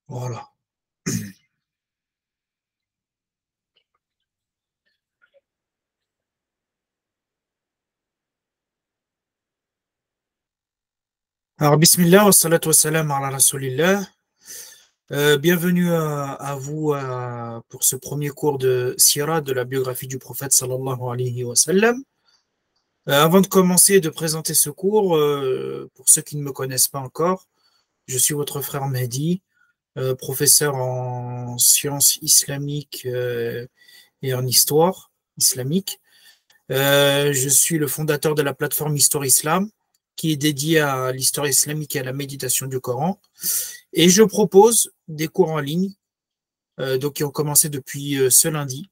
Voilà. Alors, bismillah, wa salatu wa salam ala rasulillah. Bienvenue à vous pour ce premier cours de Sira, de la biographie du prophète sallallahu alayhi wa sallam. Avant de commencer et de présenter ce cours, pour ceux qui ne me connaissent pas encore, je suis votre frère Mehdi, professeur en sciences islamiques et en histoire islamique. Je suis le fondateur de la plateforme Histoire Islam, qui est dédiée à l'histoire islamique et à la méditation du Coran. Et je propose des cours en ligne, donc qui ont commencé depuis ce lundi,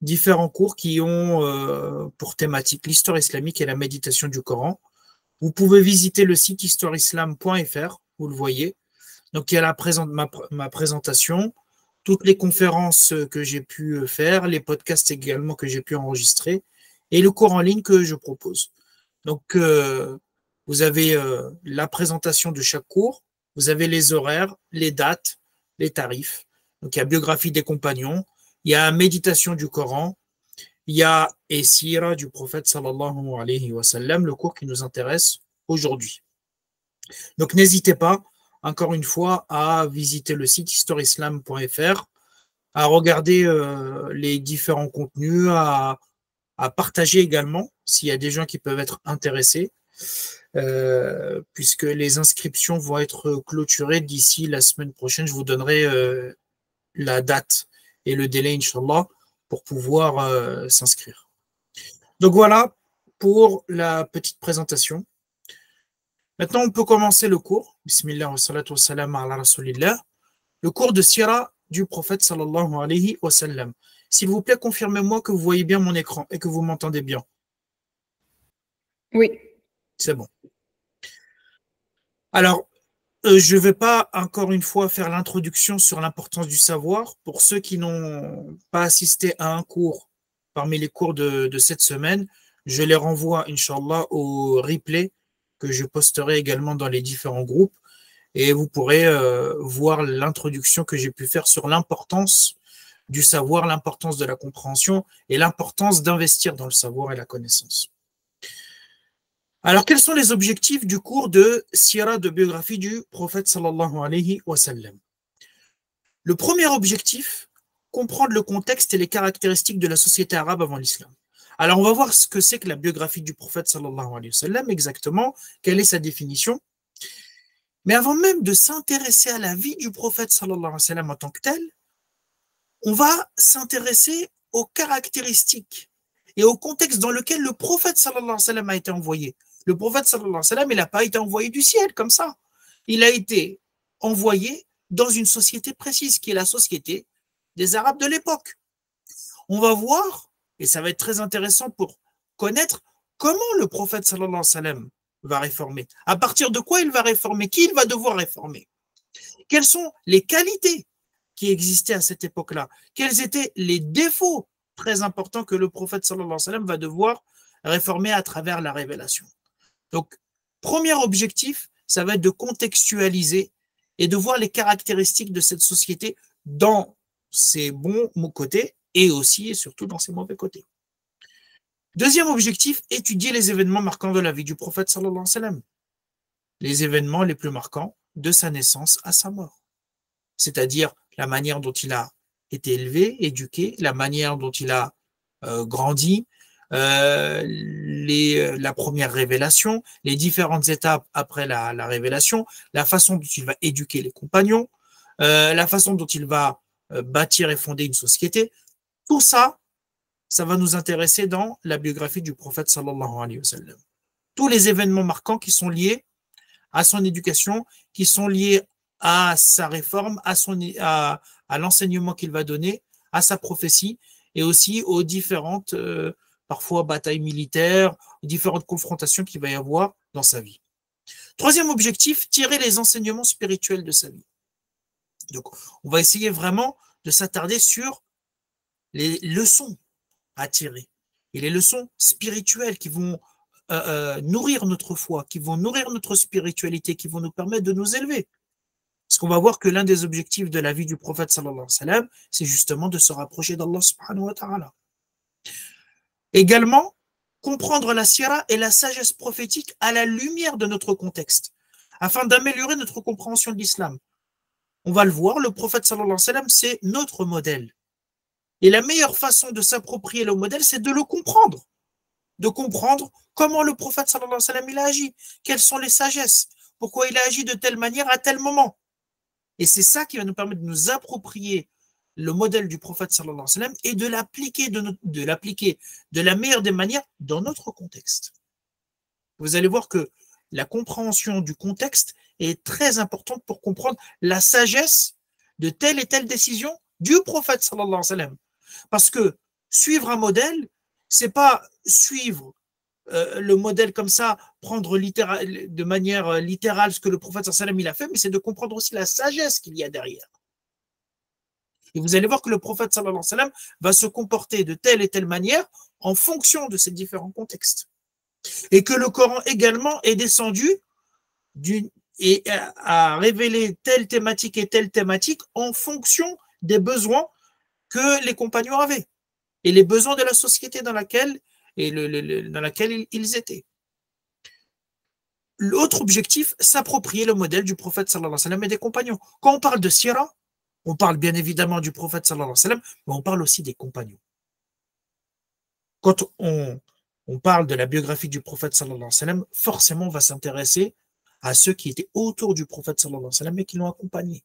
différents cours qui ont pour thématique l'histoire islamique et la méditation du Coran. Vous pouvez visiter le site histoireislam.fr, vous le voyez. Donc il y a ma présentation, toutes les conférences que j'ai pu faire, les podcasts également que j'ai pu enregistrer, et le cours en ligne que je propose. Donc vous avez la présentation de chaque cours, vous avez les horaires, les dates, les tarifs. Donc il y a biographie des compagnons, il y a méditation du Coran, il y a Sira du prophète sallallahu alayhi wa sallam, le cours qui nous intéresse aujourd'hui. Donc n'hésitez pas, encore une fois, à visiter le site histoireislam.fr, à regarder les différents contenus, à partager également s'il y a des gens qui peuvent être intéressés, puisque les inscriptions vont être clôturées d'ici la semaine prochaine. Je vous donnerai la date et le délai, Inch'Allah, pour pouvoir s'inscrire. Donc voilà pour la petite présentation. Maintenant, on peut commencer le cours. Bismillah wa salatu wa salam ala rasulillah. Le cours de Sira du prophète sallallahu alayhi wa sallam. S'il vous plaît, confirmez-moi que vous voyez bien mon écran et que vous m'entendez bien. Oui. C'est bon. Alors, je ne vais pas encore une fois faire l'introduction sur l'importance du savoir. Pour ceux qui n'ont pas assisté à un cours parmi les cours de cette semaine, je les renvoie, Inch'Allah, au replay que je posterai également dans les différents groupes. Et vous pourrez voir l'introduction que j'ai pu faire sur l'importance du savoir, l'importance de la compréhension et l'importance d'investir dans le savoir et la connaissance. Alors, quels sont les objectifs du cours de Sira, de biographie du prophète sallallahu alayhi wa sallam? Le premier objectif, comprendre le contexte et les caractéristiques de la société arabe avant l'islam. Alors, on va voir ce que c'est que la biographie du prophète sallallahu alayhi wa sallam, exactement, quelle est sa définition. Mais avant même de s'intéresser à la vie du prophète sallallahu alayhi wa sallam en tant que tel, on va s'intéresser aux caractéristiques et au contexte dans lequel le prophète sallallahu alayhi wa sallam a été envoyé. Le prophète sallallahu alayhi wa sallam, il n'a pas été envoyé du ciel comme ça. Il a été envoyé dans une société précise, qui est la société des Arabes de l'époque. On va voir, et ça va être très intéressant pour connaître comment le prophète sallallahu alayhi wa sallam va réformer. À partir de quoi il va réformer? Qui il va devoir réformer? Quelles sont les qualités qui existaient à cette époque-là? Quels étaient les défauts très importants que le prophète sallallahu alayhi wa sallam va devoir réformer à travers la révélation? Donc, premier objectif, ça va être de contextualiser et de voir les caractéristiques de cette société dans ses bons côtés et aussi et surtout dans ses mauvais côtés. Deuxième objectif, étudier les événements marquants de la vie du prophète sallallahu alayhi wa sallam. Les événements les plus marquants de sa naissance à sa mort. C'est-à-dire la manière dont il a été élevé, éduqué, la manière dont il a grandi, la première révélation, les différentes étapes après la révélation, la façon dont il va éduquer les compagnons, la façon dont il va bâtir et fonder une société. Tout ça, ça va nous intéresser dans la biographie du prophète sallallahu alayhi wa sallam. Tous les événements marquants qui sont liés à son éducation, qui sont liés à sa réforme, à l'enseignement qu'il va donner, à sa prophétie, et aussi aux différentes parfois batailles militaires, différentes confrontations qu'il va y avoir dans sa vie. Troisième objectif, tirer les enseignements spirituels de sa vie. Donc, on va essayer vraiment de s'attarder sur les leçons à tirer et les leçons spirituelles qui vont nourrir notre foi, qui vont nourrir notre spiritualité, qui vont nous permettre de nous élever. Parce qu'on va voir que l'un des objectifs de la vie du prophète sallallahu alayhi wa sallam, c'est justement de se rapprocher d'Allah subhanahu wa ta'ala. Également, comprendre la sira et la sagesse prophétique à la lumière de notre contexte, afin d'améliorer notre compréhension de l'islam. On va le voir, le prophète sallallahu alayhi wa sallam, c'est notre modèle. Et la meilleure façon de s'approprier le modèle, c'est de le comprendre. De comprendre comment le prophète sallallahu alayhi wa sallam il a agi, quelles sont les sagesses, pourquoi il a agi de telle manière à tel moment. Et c'est ça qui va nous permettre de nous approprier le modèle du prophète sallallahu alayhi wa sallam et de l'appliquer de la meilleure des manières dans notre contexte. Vous allez voir que la compréhension du contexte est très importante pour comprendre la sagesse de telle et telle décision du prophète sallallahu alayhi wa sallam. Parce que suivre un modèle, c'est pas suivre le modèle comme ça, prendre de manière littérale ce que le prophète sallallahu alayhi wa sallam il a fait, mais c'est de comprendre aussi la sagesse qu'il y a derrière. Et vous allez voir que le prophète sallallahu alayhi wa sallam va se comporter de telle et telle manière en fonction de ces différents contextes. Et que le Coran également est descendu et a révélé telle thématique et telle thématique en fonction des besoins que les compagnons avaient et les besoins de la société dans laquelle ils étaient. L'autre objectif, s'approprier le modèle du prophète sallallahu alayhi wa sallam et des compagnons. Quand on parle de sira, on parle bien évidemment du prophète sallallahu alayhi wa sallam, mais on parle aussi des compagnons. Quand on parle de la biographie du prophète sallallahu alayhi wa sallam, forcément on va s'intéresser à ceux qui étaient autour du prophète sallallahu alayhi wa sallam et qui l'ont accompagné.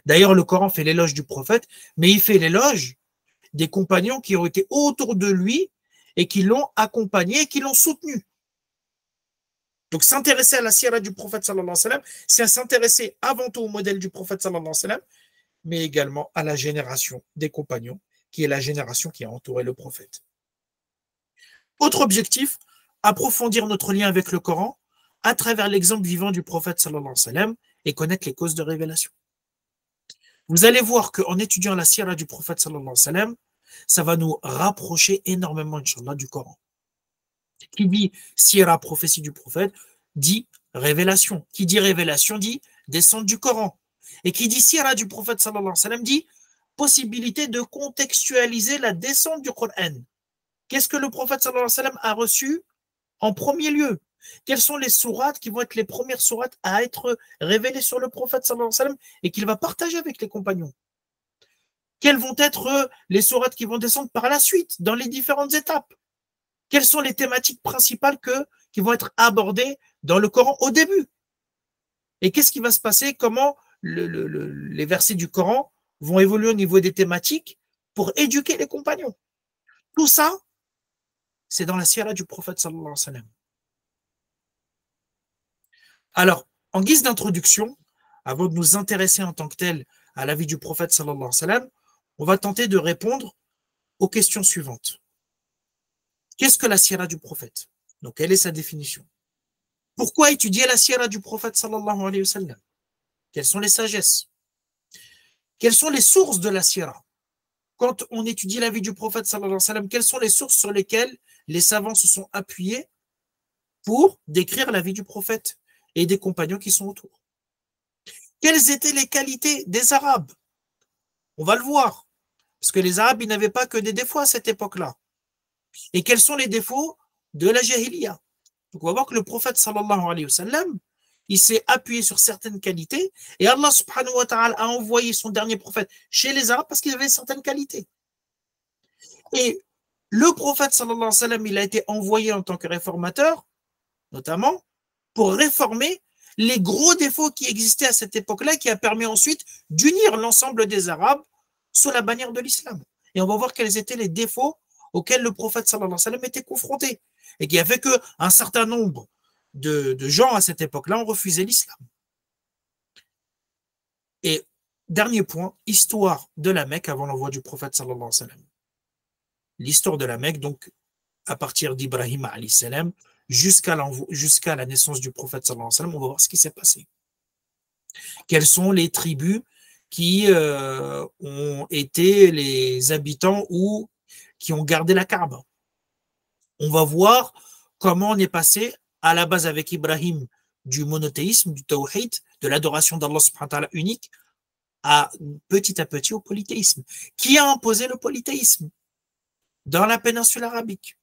D'ailleurs, le Coran fait l'éloge du prophète, mais il fait l'éloge des compagnons qui ont été autour de lui et qui l'ont accompagné et qui l'ont soutenu. Donc, s'intéresser à la sira du prophète sallallahu alayhi wa sallam, c'est s'intéresser avant tout au modèle du prophète sallallahu alayhi wa sallam, mais également à la génération des compagnons, qui est la génération qui a entouré le prophète. Autre objectif, approfondir notre lien avec le Coran à travers l'exemple vivant du prophète sallallahu alayhi wa sallam et connaître les causes de révélation. Vous allez voir qu'en étudiant la sira du prophète sallallahu alayhi wa sallam, ça va nous rapprocher énormément, Inch'Allah, du Coran. Qui dit sira, prophétie du prophète, dit révélation. Qui dit révélation dit descente du Coran. Et qui dit sira du prophète sallallahu alayhi wa sallam dit possibilité de contextualiser la descente du Coran. Qu'est-ce que le prophète sallallahu alayhi wa sallam a reçu en premier lieu? Quelles sont les sourates qui vont être les premières sourates à être révélées sur le prophète sallallahu alayhi wa sallam et qu'il va partager avec les compagnons? Quelles vont être les sourates qui vont descendre par la suite dans les différentes étapes? Quelles sont les thématiques principales qui vont être abordées dans le Coran au début? Et qu'est-ce qui va se passer? Comment les versets du Coran vont évoluer au niveau des thématiques pour éduquer les compagnons? Tout ça, c'est dans la sira du prophète sallallahu alayhi wa sallam. Alors, en guise d'introduction, avant de nous intéresser en tant que tel à la vie du prophète sallallahu alayhi wa sallam, on va tenter de répondre aux questions suivantes. Qu'est-ce que la sira du prophète? Donc, quelle est sa définition? Pourquoi étudier la sira du prophète sallallahu alayhi wa sallam? Quelles sont les sagesses? Quelles sont les sources de la sira? Quand on étudie la vie du prophète sallallahu alayhi wa sallam, quelles sont les sources sur lesquelles les savants se sont appuyés pour décrire la vie du prophète et des compagnons qui sont autour? Quelles étaient les qualités des Arabes? On va le voir. Parce que les Arabes, ils n'avaient pas que des défauts à cette époque-là. Et quels sont les défauts de la jahiliya? Donc on va voir que le prophète sallallahu alayhi wa sallam, il s'est appuyé sur certaines qualités et Allah subhanahu wa ta'ala a envoyé son dernier prophète chez les Arabes parce qu'il avait certaines qualités. Et le prophète sallallahu alayhi wa sallam, il a été envoyé en tant que réformateur, notamment, pour réformer les gros défauts qui existaient à cette époque-là, qui a permis ensuite d'unir l'ensemble des Arabes sous la bannière de l'islam. Et on va voir quels étaient les défauts auxquels le prophète sallallahu alayhi wa sallam était confronté et qui a fait qu'un certain nombre de gens à cette époque-là ont refusé l'islam. Et dernier point, histoire de la Mecque avant l'envoi du prophète sallallahu alayhi wa sallam. L'histoire de la Mecque, donc à partir d'Ibrahim alayhi salam jusqu'à la naissance du prophète sallallahu alayhi wa sallam, on va voir ce qui s'est passé. Quelles sont les tribus qui ont été les habitants ou qui ont gardé la Kaaba. On va voir comment on est passé à la base avec Ibrahim du monothéisme, du tawhid, de l'adoration d'Allah subhanahu wa ta'ala unique, à petit au polythéisme. Qui a imposé le polythéisme dans la péninsule arabique?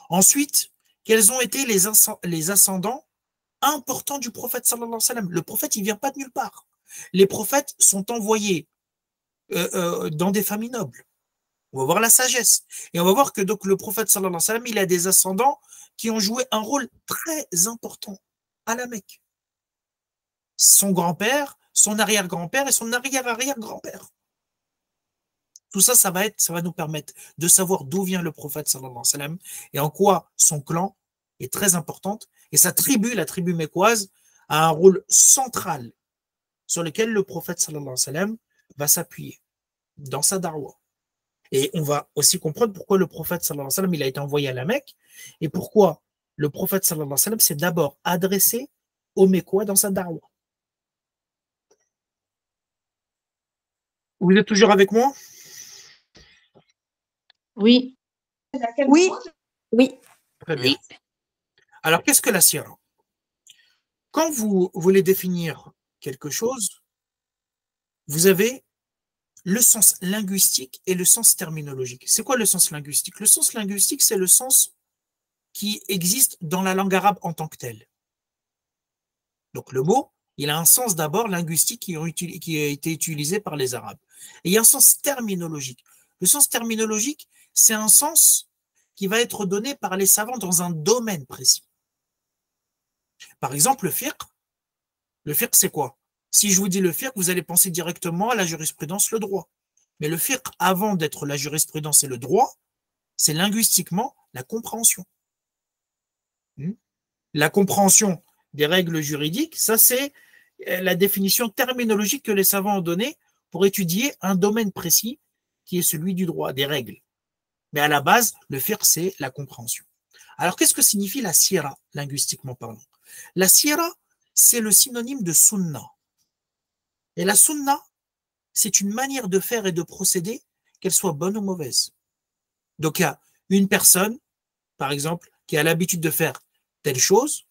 Ensuite, quels ont été les ascendants importants du prophète sallallahu alayhi wa sallam? Le prophète, il ne vient pas de nulle part. Les prophètes sont envoyés dans des familles nobles. On va voir la sagesse. Et on va voir que donc, le prophète sallallahu alayhi wa sallam, il a des ascendants qui ont joué un rôle très important à la Mecque. Son grand-père, son arrière-grand-père et son arrière-arrière-grand-père. Tout ça, ça va nous permettre de savoir d'où vient le prophète sallallahu alayhi wa sallam et en quoi son clan est très importante. Et sa tribu, la tribu mécoise, a un rôle central sur lequel le prophète sallallahu alayhi wa sallam va s'appuyer dans sa darwa. Et on va aussi comprendre pourquoi le prophète sallallahu alayhi wa sallam il a été envoyé à la Mecque et pourquoi le prophète sallallahu alayhi wa sallam s'est d'abord adressé aux Mécois dans sa darwa. Vous êtes toujours avec moi? Oui. Oui. Oui. Très bien. Alors, qu'est-ce que la sira? Quand vous voulez définir quelque chose, vous avez le sens linguistique et le sens terminologique. C'est quoi le sens linguistique? Le sens linguistique, c'est le sens qui existe dans la langue arabe en tant que telle. Donc, le mot, il a un sens d'abord linguistique qui a été utilisé par les Arabes. Et il y a un sens terminologique. Le sens terminologique, c'est un sens qui va être donné par les savants dans un domaine précis. Par exemple, le fiqh, c'est quoi? Si je vous dis le fiqh, vous allez penser directement à la jurisprudence, le droit. Mais le fiqh, avant d'être la jurisprudence et le droit, c'est linguistiquement la compréhension. La compréhension des règles juridiques, ça c'est la définition terminologique que les savants ont donnée pour étudier un domaine précis qui est celui du droit, des règles. Mais à la base, le fiqh, c'est la compréhension. Alors, qu'est-ce que signifie la sira, linguistiquement parlant? La sira, c'est le synonyme de sunna. Et la sunna, c'est une manière de faire et de procéder, qu'elle soit bonne ou mauvaise. Donc, il y a une personne, par exemple, qui a l'habitude de faire telle chose,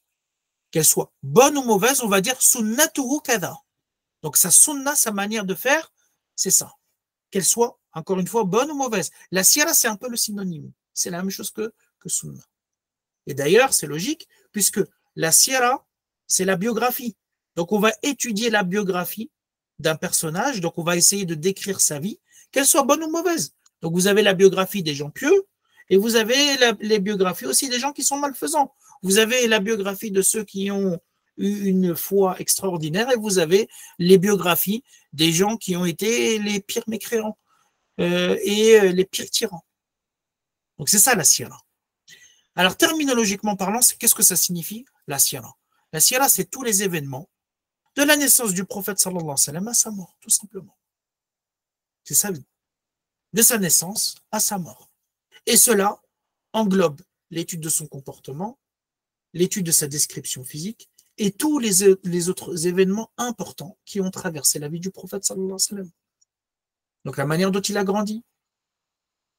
qu'elle soit bonne ou mauvaise, on va dire sunnatuhu kada. Donc, sa sunna, sa manière de faire, c'est ça. Qu'elle soit, encore une fois, bonne ou mauvaise. La sira, c'est un peu le synonyme. C'est la même chose que sunna. Et d'ailleurs, c'est logique, puisque la sira, c'est la biographie. Donc, on va étudier la biographie d'un personnage, donc on va essayer de décrire sa vie, qu'elle soit bonne ou mauvaise. Donc, vous avez la biographie des gens pieux, et vous avez les biographies aussi des gens qui sont malfaisants. Vous avez la biographie de ceux qui ont eu une foi extraordinaire, et vous avez les biographies des gens qui ont été les pires mécréants et les pires tyrans. Donc, c'est ça la sira. Alors, terminologiquement parlant, qu'est-ce que ça signifie, la sira? La sira, c'est tous les événements de la naissance du prophète sallallahu alayhi wa sallam à sa mort, tout simplement. C'est sa vie. De sa naissance à sa mort. Et cela englobe l'étude de son comportement, l'étude de sa description physique et tous les autres événements importants qui ont traversé la vie du prophète sallallahu alayhi wa sallam. Donc, la manière dont il a grandi,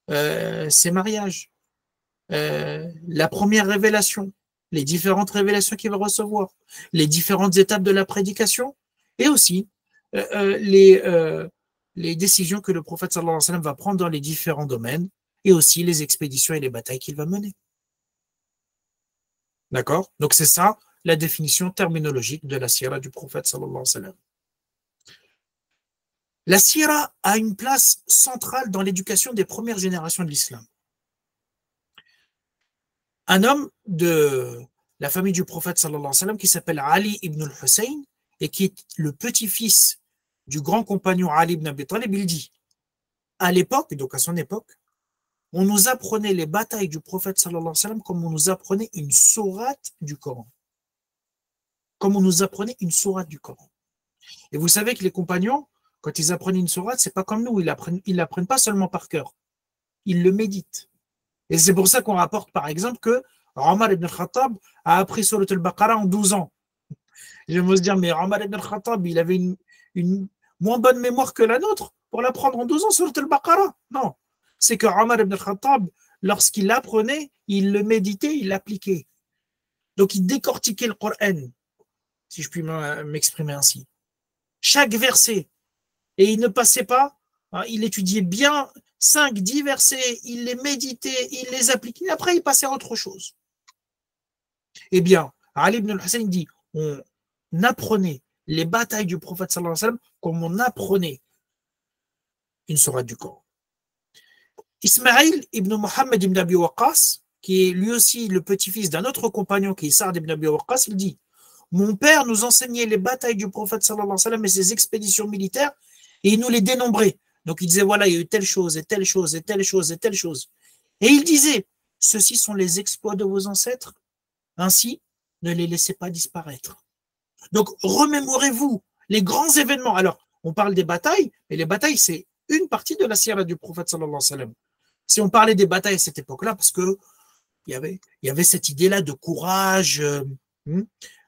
ses mariages, la première révélation, les différentes révélations qu'il va recevoir, les différentes étapes de la prédication, et aussi les décisions que le prophète sallallahu alayhi wa sallam va prendre dans les différents domaines, et aussi les expéditions et les batailles qu'il va mener. D'accord? Donc c'est ça la définition terminologique de la sira du prophète sallallahu alayhi wa sallam. La sira a une place centrale dans l'éducation des premières générations de l'islam. Un homme de la famille du prophète sallallahu alayhi wa sallam qui s'appelle Ali ibn al-Hussein et qui est le petit-fils du grand compagnon Ali ibn Abi Talib, il dit, à l'époque, donc à son époque, on nous apprenait les batailles du prophète sallallahu alayhi wa sallam comme on nous apprenait une sourate du Coran. Comme on nous apprenait une sourate du Coran. Et vous savez que les compagnons, quand ils apprenaient une sourate, c'est pas comme nous, ils l'apprennent pas seulement par cœur, ils le méditent. Et c'est pour ça qu'on rapporte par exemple que Omar ibn Khattab a appris Surat al-Baqarah en 12 ans. Je me dire, mais Omar ibn Khattab, il avait une moins bonne mémoire que la nôtre pour l'apprendre en 12 ans, Surat al-Baqarah. Non, c'est que Omar ibn Khattab, lorsqu'il l'apprenait, il le méditait, il l'appliquait. Donc il décortiquait le Coran si je puis m'exprimer ainsi. Chaque verset. Et il ne passait pas, hein, il étudiait bien 5, 10 versets, il les méditait, il les appliquait, après il passait à autre chose. Eh bien, Ali ibn al-Hussein dit, on apprenait les batailles du prophète sallallahu alayhi wa sallam comme on apprenait une sourate du Coran. Ismaïl ibn Muhammad ibn Abi Waqqas, qui est lui aussi le petit-fils d'un autre compagnon qui est Sa'd ibn Abi Waqqas, il dit, mon père nous enseignait les batailles du prophète sallallahu alayhi wa sallam et ses expéditions militaires et il nous les dénombrait. Donc il disait, voilà, il y a eu telle chose et telle chose et telle chose et telle chose. Et il disait, ceux-ci sont les exploits de vos ancêtres, ainsi ne les laissez pas disparaître. Donc remémorez-vous les grands événements. Alors, on parle des batailles, et les batailles, c'est une partie de la sira du prophète sallallahu alayhi wa sallam. Si on parlait des batailles à cette époque-là, parce que il y avait cette idée-là de courage,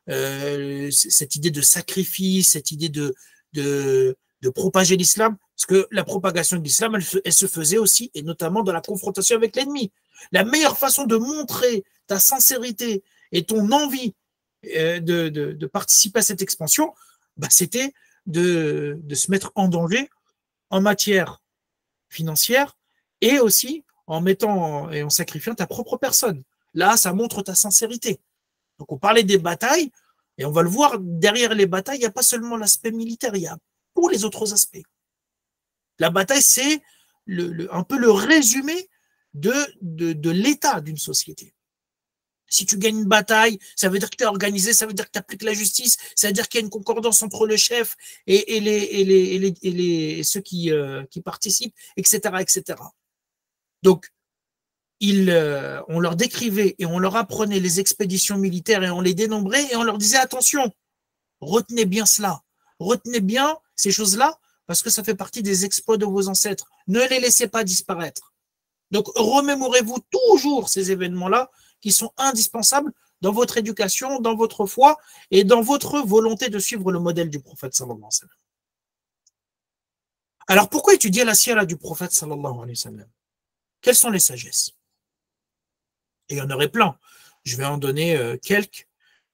cette idée de sacrifice, cette idée de propager l'islam, parce que la propagation de l'islam, elle se faisait aussi, et notamment dans la confrontation avec l'ennemi. La meilleure façon de montrer ta sincérité et ton envie de participer à cette expansion, bah, c'était de se mettre en danger en matière financière et aussi en mettant et en sacrifiant ta propre personne. Là, ça montre ta sincérité. Donc, on parlait des batailles, et on va le voir, derrière les batailles, il n'y a pas seulement l'aspect militaire, il y a tous les autres aspects. La bataille, c'est un peu le résumé de l'état d'une société. Si tu gagnes une bataille, ça veut dire que tu es organisé, ça veut dire que tu appliques la justice, ça veut dire qu'il y a une concordance entre le chef et ceux qui participent, etc., etc. Donc, on leur décrivait et on leur apprenait les expéditions militaires et on les dénombrait et on leur disait attention, retenez bien cela, retenez bien ces choses-là parce que ça fait partie des exploits de vos ancêtres. Ne les laissez pas disparaître. Donc, remémorez-vous toujours ces événements-là qui sont indispensables dans votre éducation, dans votre foi et dans votre volonté de suivre le modèle du prophète sallallahu alayhi wa sallam. Alors, pourquoi étudier la sira du prophète sallallahu alayhi wa sallam? Quelles sont les sagesses? Et il y en aurait plein. Je vais en donner quelques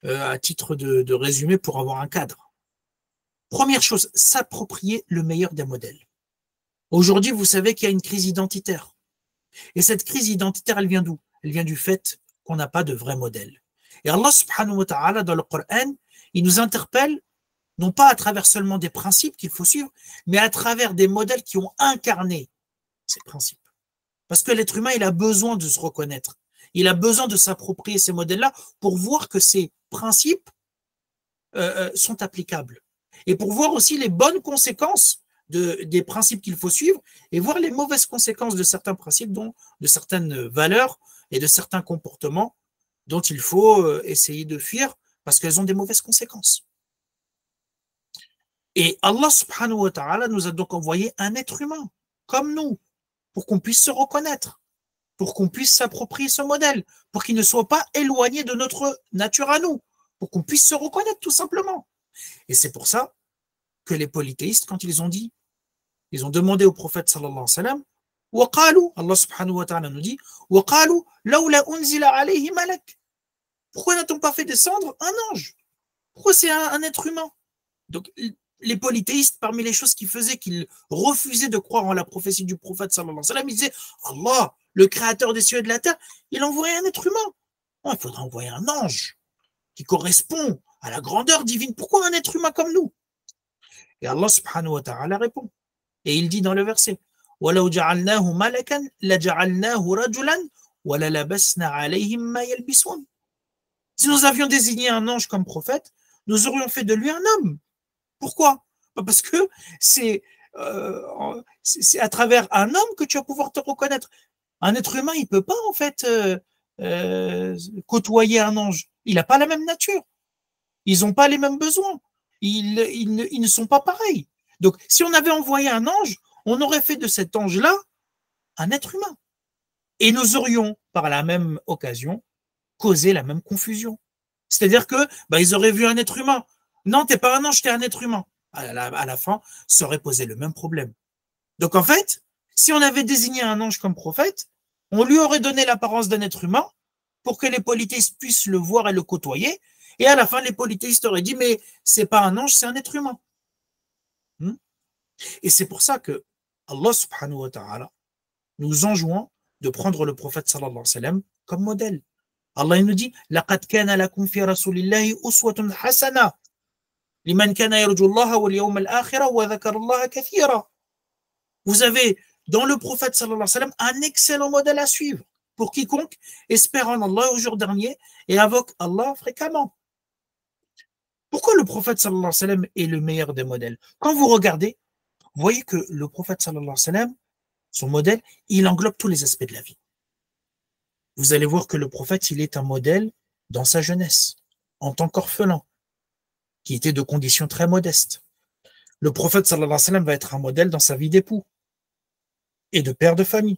à titre de résumé pour avoir un cadre. Première chose, s'approprier le meilleur des modèles. Aujourd'hui, vous savez qu'il y a une crise identitaire. Et cette crise identitaire, elle vient d'où? Elle vient du fait qu'on n'a pas de vrai modèle. Et Allah subhanahu wa ta'ala, dans le Coran, il nous interpelle, non pas à travers seulement des principes qu'il faut suivre, mais à travers des modèles qui ont incarné ces principes. Parce que l'être humain, il a besoin de se reconnaître. Il a besoin de s'approprier ces modèles-là pour voir que ces principes sont applicables. Et pour voir aussi les bonnes conséquences des principes qu'il faut suivre et voir les mauvaises conséquences de certains principes, de certaines valeurs et de certains comportements dont il faut essayer de fuir parce qu'elles ont des mauvaises conséquences. Et Allah subhanahu wa ta'ala nous a donc envoyé un être humain, comme nous, pour qu'on puisse se reconnaître, pour qu'on puisse s'approprier ce modèle, pour qu'il ne soit pas éloigné de notre nature à nous, pour qu'on puisse se reconnaître tout simplement. Et c'est pour ça que les polythéistes, quand ils ont demandé au prophète sallallahu alayhi wa sallam, وقالوا, Allah subhanahu wa ta'ala nous dit, وقالوا لولا أنزل عليه ملك. Pourquoi n'a-t-on pas fait descendre un ange? Pourquoi c'est un être humain? Donc, les polythéistes, parmi les choses qu'ils faisaient, qu'ils refusaient de croire en la prophétie du prophète sallallahu alayhi wa sallam, ils disaient, Allah, le créateur des cieux et de la terre, il envoyait un être humain. Non, il faudrait envoyer un ange qui correspond à la grandeur divine. Pourquoi un être humain comme nous? Et Allah subhanahu wa ta'ala répond. Et il dit dans le verset, وَلَوْ جَعَلْنَاهُ مَلَكًا لَجَعَلْنَاهُ رَجُلًا وَلَلَبَسْنَا عَلَيْهِمْ مَا يَلْبِسُونَ. Si nous avions désigné un ange comme prophète, nous aurions fait de lui un homme. Pourquoi? Parce que c'est à travers un homme que tu vas pouvoir te reconnaître. Un être humain, il ne peut pas en fait côtoyer un ange. Il n'a pas la même nature. Ils n'ont pas les mêmes besoins. Ils ne sont pas pareils. Donc, si on avait envoyé un ange, on aurait fait de cet ange-là un être humain. Et nous aurions, par la même occasion, causé la même confusion. C'est-à-dire que ils auraient vu un être humain. Non, t'es pas un ange, t'es un être humain. À la fin, ça aurait posé le même problème. Donc, en fait, si on avait désigné un ange comme prophète, on lui aurait donné l'apparence d'un être humain pour que les polythéistes puissent le voir et le côtoyer. Et à la fin, les polythéistes auraient dit, mais c'est pas un ange, c'est un être humain. Et c'est pour ça que Allah subhanahu wa ta'ala nous enjoint de prendre le prophète sallallahu alayhi wa sallam comme modèle. Allah il nous dit لَقَدْ كَانَ لَكُمْ فِي رَسُولِ اللَّهِ أُسْوَةٌ حَسَنَةٌ لِمَنْ كَانَ يَرْجُو اللَّهَ وَالْيَوْمَ الْآخِرَ وَذَكَرَ اللَّهَ كَثِيرًا. Vous avez dans le prophète sallallahu alayhi wa sallam un excellent modèle à suivre pour quiconque espère en Allah au jour dernier et invoque Allah fréquemment. Pourquoi le prophète sallallahu alayhi wa sallam est le meilleur des modèles? Quand vous regardez, vous voyez que le prophète sallallahu alayhi wa sallam, son modèle, il englobe tous les aspects de la vie. Vous allez voir que le prophète, il est un modèle dans sa jeunesse, en tant qu'orphelin, qui était de conditions très modestes. Le prophète sallallahu alayhi wa sallam va être un modèle dans sa vie d'époux et de père de famille.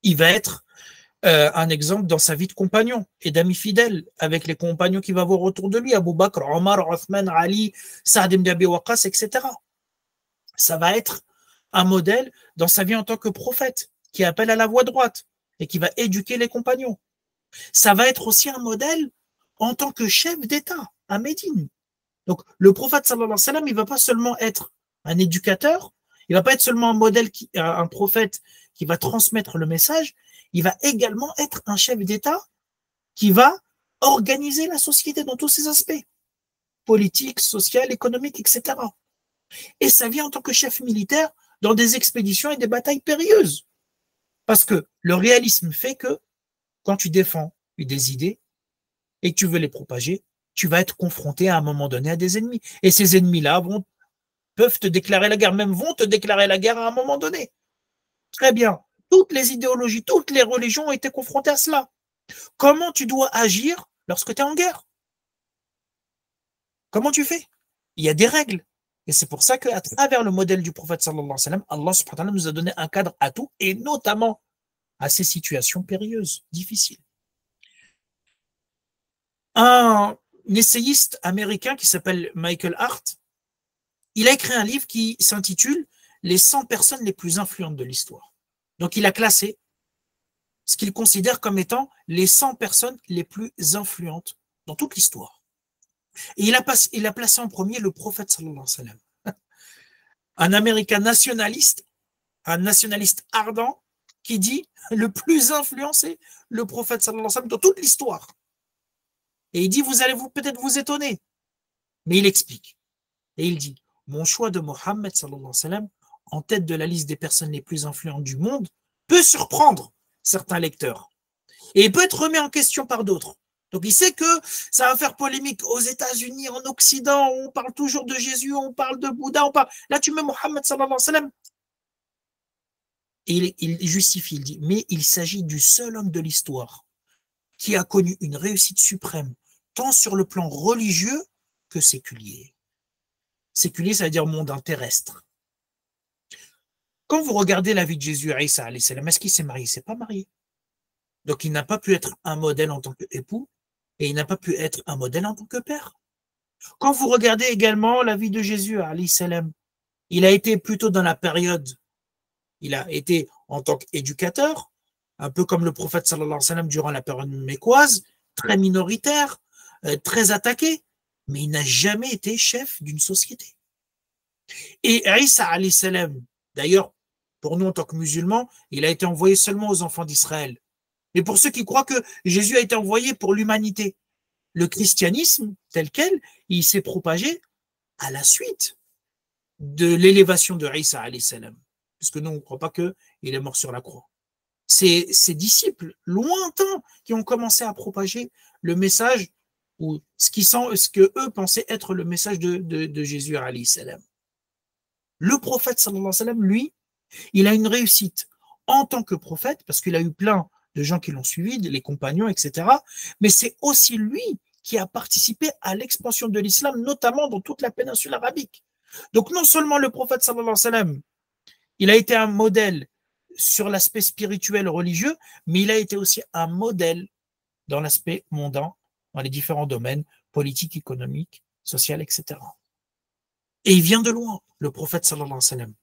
Il va être un exemple dans sa vie de compagnon et d'amis fidèles avec les compagnons qu'il va voir autour de lui, Abu Bakr, Omar, Othman, Ali, Saad ibn Abi Waqqas, etc. Ça va être un modèle dans sa vie en tant que prophète qui appelle à la voie droite et qui va éduquer les compagnons. Ça va être aussi un modèle en tant que chef d'État à Médine. Donc, le prophète sallallahu alayhi wa sallam, il ne va pas seulement être un éducateur, il ne va pas être seulement un modèle, un prophète qui va transmettre le message, il va également être un chef d'État qui va organiser la société dans tous ses aspects, politique, social, économique, etc. Et ça vient en tant que chef militaire dans des expéditions et des batailles périlleuses. Parce que le réalisme fait que quand tu défends des idées et que tu veux les propager, tu vas être confronté à un moment donné à des ennemis. Et ces ennemis-là peuvent te déclarer la guerre, même vont te déclarer la guerre à un moment donné. Très bien. Toutes les idéologies, toutes les religions ont été confrontées à cela. Comment tu dois agir lorsque tu es en guerre? Comment tu fais? Il y a des règles. Et c'est pour ça qu'à travers le modèle du prophète sallallahu alayhi wa sallam, Allah subhanahu wa ta'ala nous a donné un cadre à tout, et notamment à ces situations périlleuses, difficiles. Un essayiste américain qui s'appelle Michael Hart, il a écrit un livre qui s'intitule « Les 100 personnes les plus influentes de l'histoire ». Donc il a classé ce qu'il considère comme étant les 100 personnes les plus influentes dans toute l'histoire. Et il a placé en premier le prophète sallallahu alayhi wa sallam. Un Américain nationaliste, un nationaliste ardent, qui dit le plus influencé, le prophète sallallahu alayhi wa sallam dans toute l'histoire. Et il dit, vous allez peut-être vous étonner, mais il explique. Et il dit, mon choix de Mohammed sallallahu alayhi wa sallam en tête de la liste des personnes les plus influentes du monde peut surprendre certains lecteurs. Et il peut être remis en question par d'autres. Donc il sait que ça va faire polémique aux États-Unis, en Occident, on parle toujours de Jésus, on parle de Bouddha, on parle. Là tu mets Mohammed sallallahu alayhi wa sallam. Et il justifie, il dit, mais il s'agit du seul homme de l'histoire qui a connu une réussite suprême, tant sur le plan religieux que séculier. Séculier, ça veut dire monde terrestre. Quand vous regardez la vie de Jésus, Isa alayhi salam, est-ce qu'il s'est marié? Il ne s'est pas marié. Donc il n'a pas pu être un modèle en tant qu'époux, et il n'a pas pu être un modèle en tant que père. Quand vous regardez également la vie de Jésus, alayhi salam, il a été plutôt dans la période, il a été en tant qu'éducateur, un peu comme le prophète sallallahu alayhi wa sallam durant la période mécoise, très minoritaire, très attaqué, mais il n'a jamais été chef d'une société. Et Isa alayhi salam, d'ailleurs, pour nous en tant que musulmans, il a été envoyé seulement aux enfants d'Israël. Mais pour ceux qui croient que Jésus a été envoyé pour l'humanité, le christianisme tel quel, il s'est propagé à la suite de l'élévation de Isa alayhi salam. Puisque nous, on ne croit pas qu'il est mort sur la croix. C'est ses disciples lointains qui ont commencé à propager le message, ou ce que eux pensaient être le message de Jésus alayhi salam. Le prophète sallallahu alayhi wa sallam, lui, il a une réussite en tant que prophète, parce qu'il a eu plein de gens qui l'ont suivi, les compagnons, etc. Mais c'est aussi lui qui a participé à l'expansion de l'islam, notamment dans toute la péninsule arabique. Donc non seulement le prophète sallallahu alayhi wa sallam, il a été un modèle sur l'aspect spirituel religieux, mais il a été aussi un modèle dans l'aspect mondain, dans les différents domaines, politique, économique, social, etc. Et il vient de loin, le prophète sallallahu alayhi wa sallam.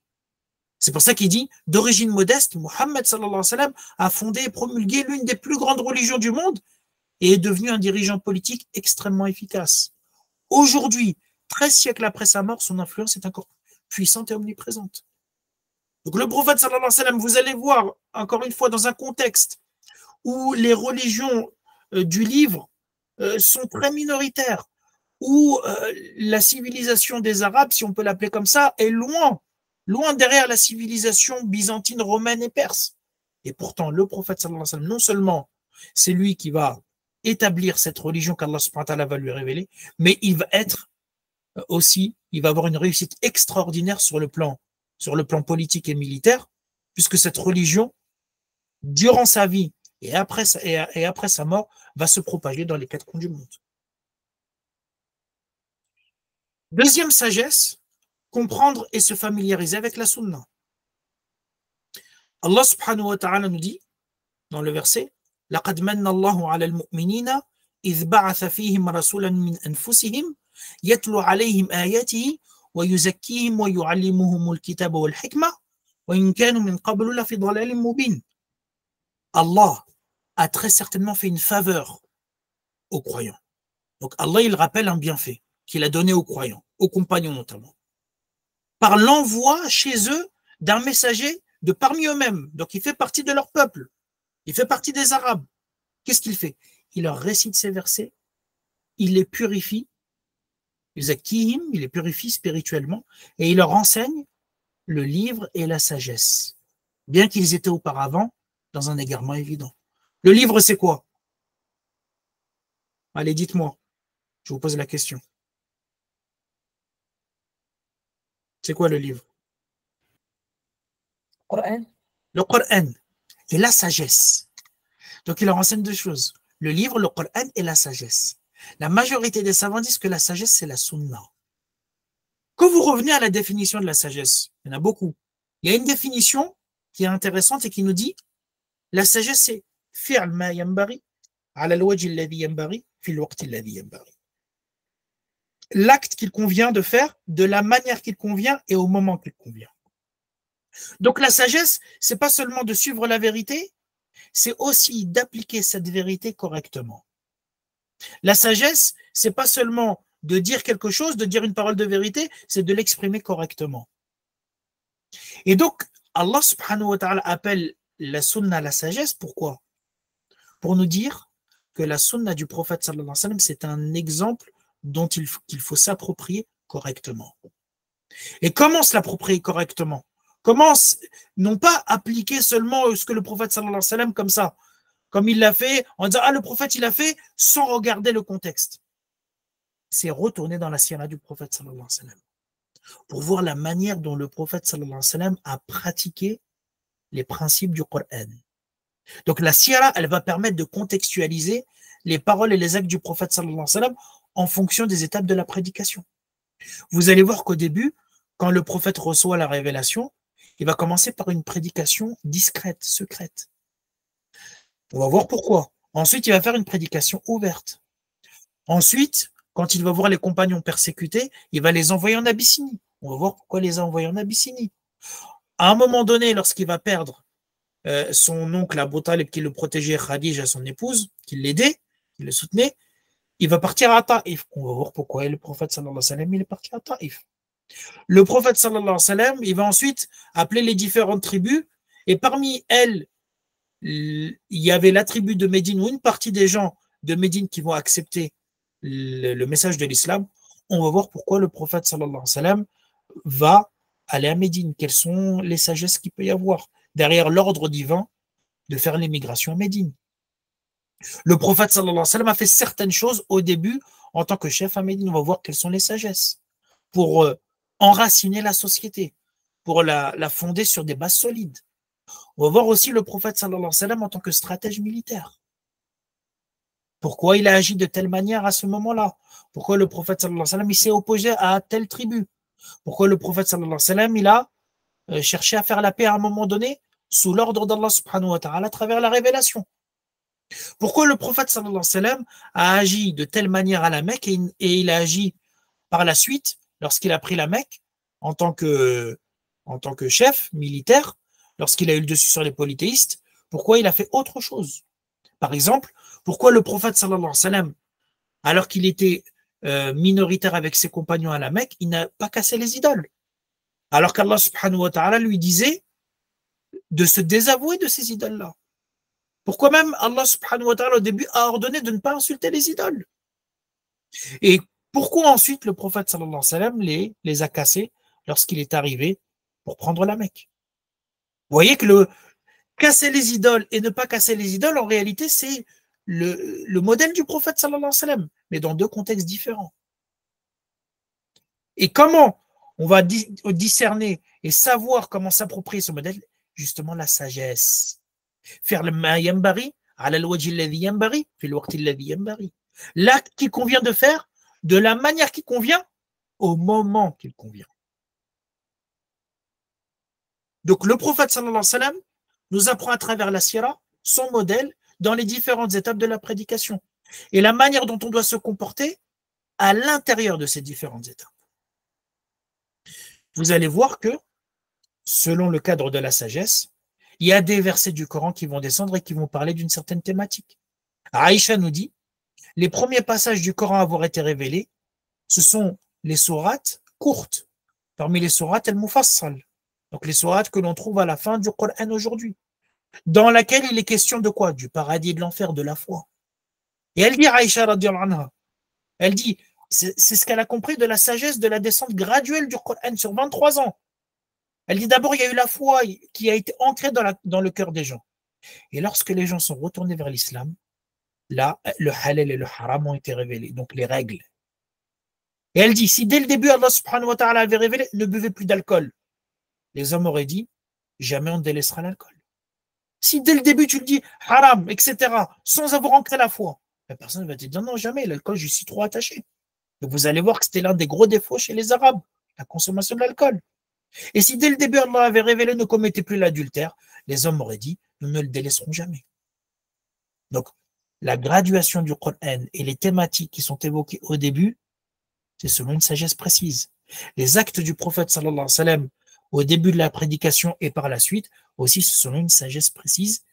C'est pour ça qu'il dit, d'origine modeste, Mohammed sallallahu alayhi wa sallam a fondé et promulgué l'une des plus grandes religions du monde, et est devenu un dirigeant politique extrêmement efficace. Aujourd'hui, 13 siècles après sa mort, son influence est encore puissante et omniprésente. Donc le prophète sallallahu alayhi wa sallam, vous allez voir, encore une fois, dans un contexte où les religions du livre sont très minoritaires, où la civilisation des Arabes, si on peut l'appeler comme ça, est loin derrière la civilisation byzantine, romaine et perse. Et pourtant, le prophète sallallahu alayhi wa sallam, non seulement c'est lui qui va établir cette religion qu'Allah subhanahu wa ta'ala va lui révéler, mais il va être aussi, il va avoir une réussite extraordinaire sur le plan politique et militaire, puisque cette religion, durant sa vie et après sa mort, va se propager dans les quatre coins du monde. Deuxième sagesse, comprendre et se familiariser avec la sunna. Allah subhanahu wa ta'ala nous dit dans le verset لَقَدْ مَنَّ اللَّهُ عَلَى الْمُؤْمِنِينَ إِذْ بَعَثَ فِيهِمْ رَسُولًا مِنْ أَنفُسِهِمْ يَتْلُو عَلَيْهِمْ آيَاتِهِ وَيُزَكِّيهِمْ وَيُعَلِّمُهُمُ الْكِتَابَ وَالْحِكْمَةَ وَإِنْ كَانُوا مِنْ قَبْلُ لَفِي ضَلَالٍ مُبِينٍ. Allah a très certainement fait une faveur aux croyants. Donc Allah, il rappelle un bienfait qu'il a donné aux croyants, aux compagnons notamment, par l'envoi chez eux d'un messager de parmi eux-mêmes. Donc il fait partie de leur peuple, il fait partie des Arabes. Qu'est-ce qu'il fait? Il leur récite ces versets, il les purifie, il les purifie spirituellement, et il leur enseigne le livre et la sagesse, bien qu'ils étaient auparavant dans un égarement évident. Le livre, c'est quoi? Allez, dites-moi, je vous pose la question. C'est quoi le livre? Coran. Le Coran et la sagesse. Donc il leur enseigne deux choses. Le livre, le Coran et la sagesse. La majorité des savants disent que la sagesse, c'est la sunna. Quand vous revenez à la définition de la sagesse, il y en a beaucoup. Il y a une définition qui est intéressante et qui nous dit la sagesse, c'est fi'l ma yanbaghi ala al-wajh alladhi yanbaghi fi al-waqt alladhi yanbaghi. L'acte qu'il convient de faire de la manière qu'il convient et au moment qu'il convient. Donc la sagesse, c'est pas seulement de suivre la vérité, c'est aussi d'appliquer cette vérité correctement. La sagesse, c'est pas seulement de dire quelque chose, de dire une parole de vérité, c'est de l'exprimer correctement. Et donc, Allah subhanahu wa ta'ala appelle la sunna la sagesse, pourquoi? Pour nous dire que la sunna du prophète sallallahu alayhi wa sallam, c'est un exemple dont qu'il faut s'approprier correctement. Et comment se l'approprier correctement? Comment, non pas appliquer seulement ce que le prophète sallallahu alayhi wa sallam comme ça, comme il l'a fait, en disant, ah, le prophète il a fait, sans regarder le contexte. C'est retourner dans la sira du prophète sallallahu alayhi wa sallam, pour voir la manière dont le prophète sallallahu alayhi wa sallam a pratiqué les principes du Coran. Donc la sira, elle va permettre de contextualiser les paroles et les actes du prophète sallallahu alayhi wa sallam en fonction des étapes de la prédication. Vous allez voir qu'au début, quand le prophète reçoit la révélation, il va commencer par une prédication discrète, secrète. On va voir pourquoi. Ensuite, il va faire une prédication ouverte. Ensuite, quand il va voir les compagnons persécutés, il va les envoyer en Abyssinie. On va voir pourquoi il les a envoyés en Abyssinie. À un moment donné, lorsqu'il va perdre son oncle Abu Talib qui le protégeait, Khadija, son épouse, qui l'aidait, qui le soutenait, il va partir à Taïf. On va voir pourquoi le prophète sallallahu alayhi wa sallam il est parti à Taïf. Le prophète sallallahu alayhi wa sallam, il va ensuite appeler les différentes tribus, et parmi elles, il y avait la tribu de Médine, ou une partie des gens de Médine qui vont accepter le message de l'islam. On va voir pourquoi le prophète sallallahu alayhi wa sallam va aller à Médine. Quelles sont les sagesses qu'il peut y avoir derrière l'ordre divin de faire l'émigration à Médine. Le prophète sallallahu alayhi wa sallam a fait certaines choses au début en tant que chef à Médine. On va voir quelles sont les sagesses pour enraciner la société, pour la fonder sur des bases solides. On va voir aussi le prophète sallallahu alayhi wa sallam en tant que stratège militaire. Pourquoi il a agi de telle manière à ce moment-là? Pourquoi le prophète sallallahu alayhi wa sallam il s'est opposé à telle tribu? Pourquoi le prophète sallallahu alayhi wa sallam il a cherché à faire la paix à un moment donné sous l'ordre d'Allah subhanahu wa ta'ala à travers la révélation? Pourquoi le prophète sallallahu alayhi wa sallam a agi de telle manière à la Mecque et il a agi par la suite lorsqu'il a pris la Mecque en tant que chef militaire, lorsqu'il a eu le dessus sur les polythéistes? Pourquoi il a fait autre chose? Par exemple, Pourquoi le prophète sallallahu alayhi wa sallam, alors qu'il était minoritaire avec ses compagnons à la Mecque, il n'a pas cassé les idoles? Alors qu'Allah subhanahu wa ta'ala lui disait de se désavouer de ces idoles-là. Pourquoi même Allah subhanahu wa ta'ala au début a ordonné de ne pas insulter les idoles? Et pourquoi ensuite le prophète sallallahu alayhi wa sallam les a cassés lorsqu'il est arrivé pour prendre la Mecque? Vous voyez que casser les idoles et ne pas casser les idoles, en réalité, c'est le modèle du prophète sallallahu alayhi wa sallam, mais dans deux contextes différents. Et comment on va discerner et savoir comment s'approprier ce modèle? Justement, la sagesse. Faire le ma yambari, ala al-wajhi alladhi yambari, fi al-waqti alladhi yambari. L'acte qui convient de faire, de la manière qui convient, au moment qu'il convient. Donc, le prophète sallallahu alayhi wa sallam nous apprend à travers la sira son modèle dans les différentes étapes de la prédication et la manière dont on doit se comporter à l'intérieur de ces différentes étapes. Vous allez voir que, selon le cadre de la sagesse, il y a des versets du Coran qui vont descendre et qui vont parler d'une certaine thématique. Aïcha nous dit, les premiers passages du Coran à avoir été révélés, ce sont les sourates courtes, parmi les sourates al-Mufassal, donc les sourates que l'on trouve à la fin du Coran aujourd'hui, dans laquelle il est question de quoi? Du paradis, de l'enfer, de la foi. Et elle dit, Aïcha radiyallahu anha, elle dit, c'est ce qu'elle a compris de la sagesse de la descente graduelle du Coran sur 23 ans. Elle dit d'abord, il y a eu la foi qui a été ancrée dans le cœur des gens. Et lorsque les gens sont retournés vers l'islam, là, le halal et le haram ont été révélés, donc les règles. Et elle dit, si dès le début, Allah subhanahu wa ta'ala avait révélé, ne buvez plus d'alcool, les hommes auraient dit, jamais on délaissera l'alcool. Si dès le début, tu le dis, haram, etc., sans avoir ancré la foi, la personne va te dire, non, jamais, l'alcool, je suis trop attaché. Donc vous allez voir que c'était l'un des gros défauts chez les Arabes, la consommation de l'alcool. Et si dès le début, Allah avait révélé, ne commettez plus l'adultère, les hommes auraient dit, nous ne le délaisserons jamais. Donc, la graduation du Coran et les thématiques qui sont évoquées au début, c'est selon une sagesse précise. Les actes du prophète sallallahu alayhi wa sallam au début de la prédication et par la suite, aussi c'est selon une sagesse précise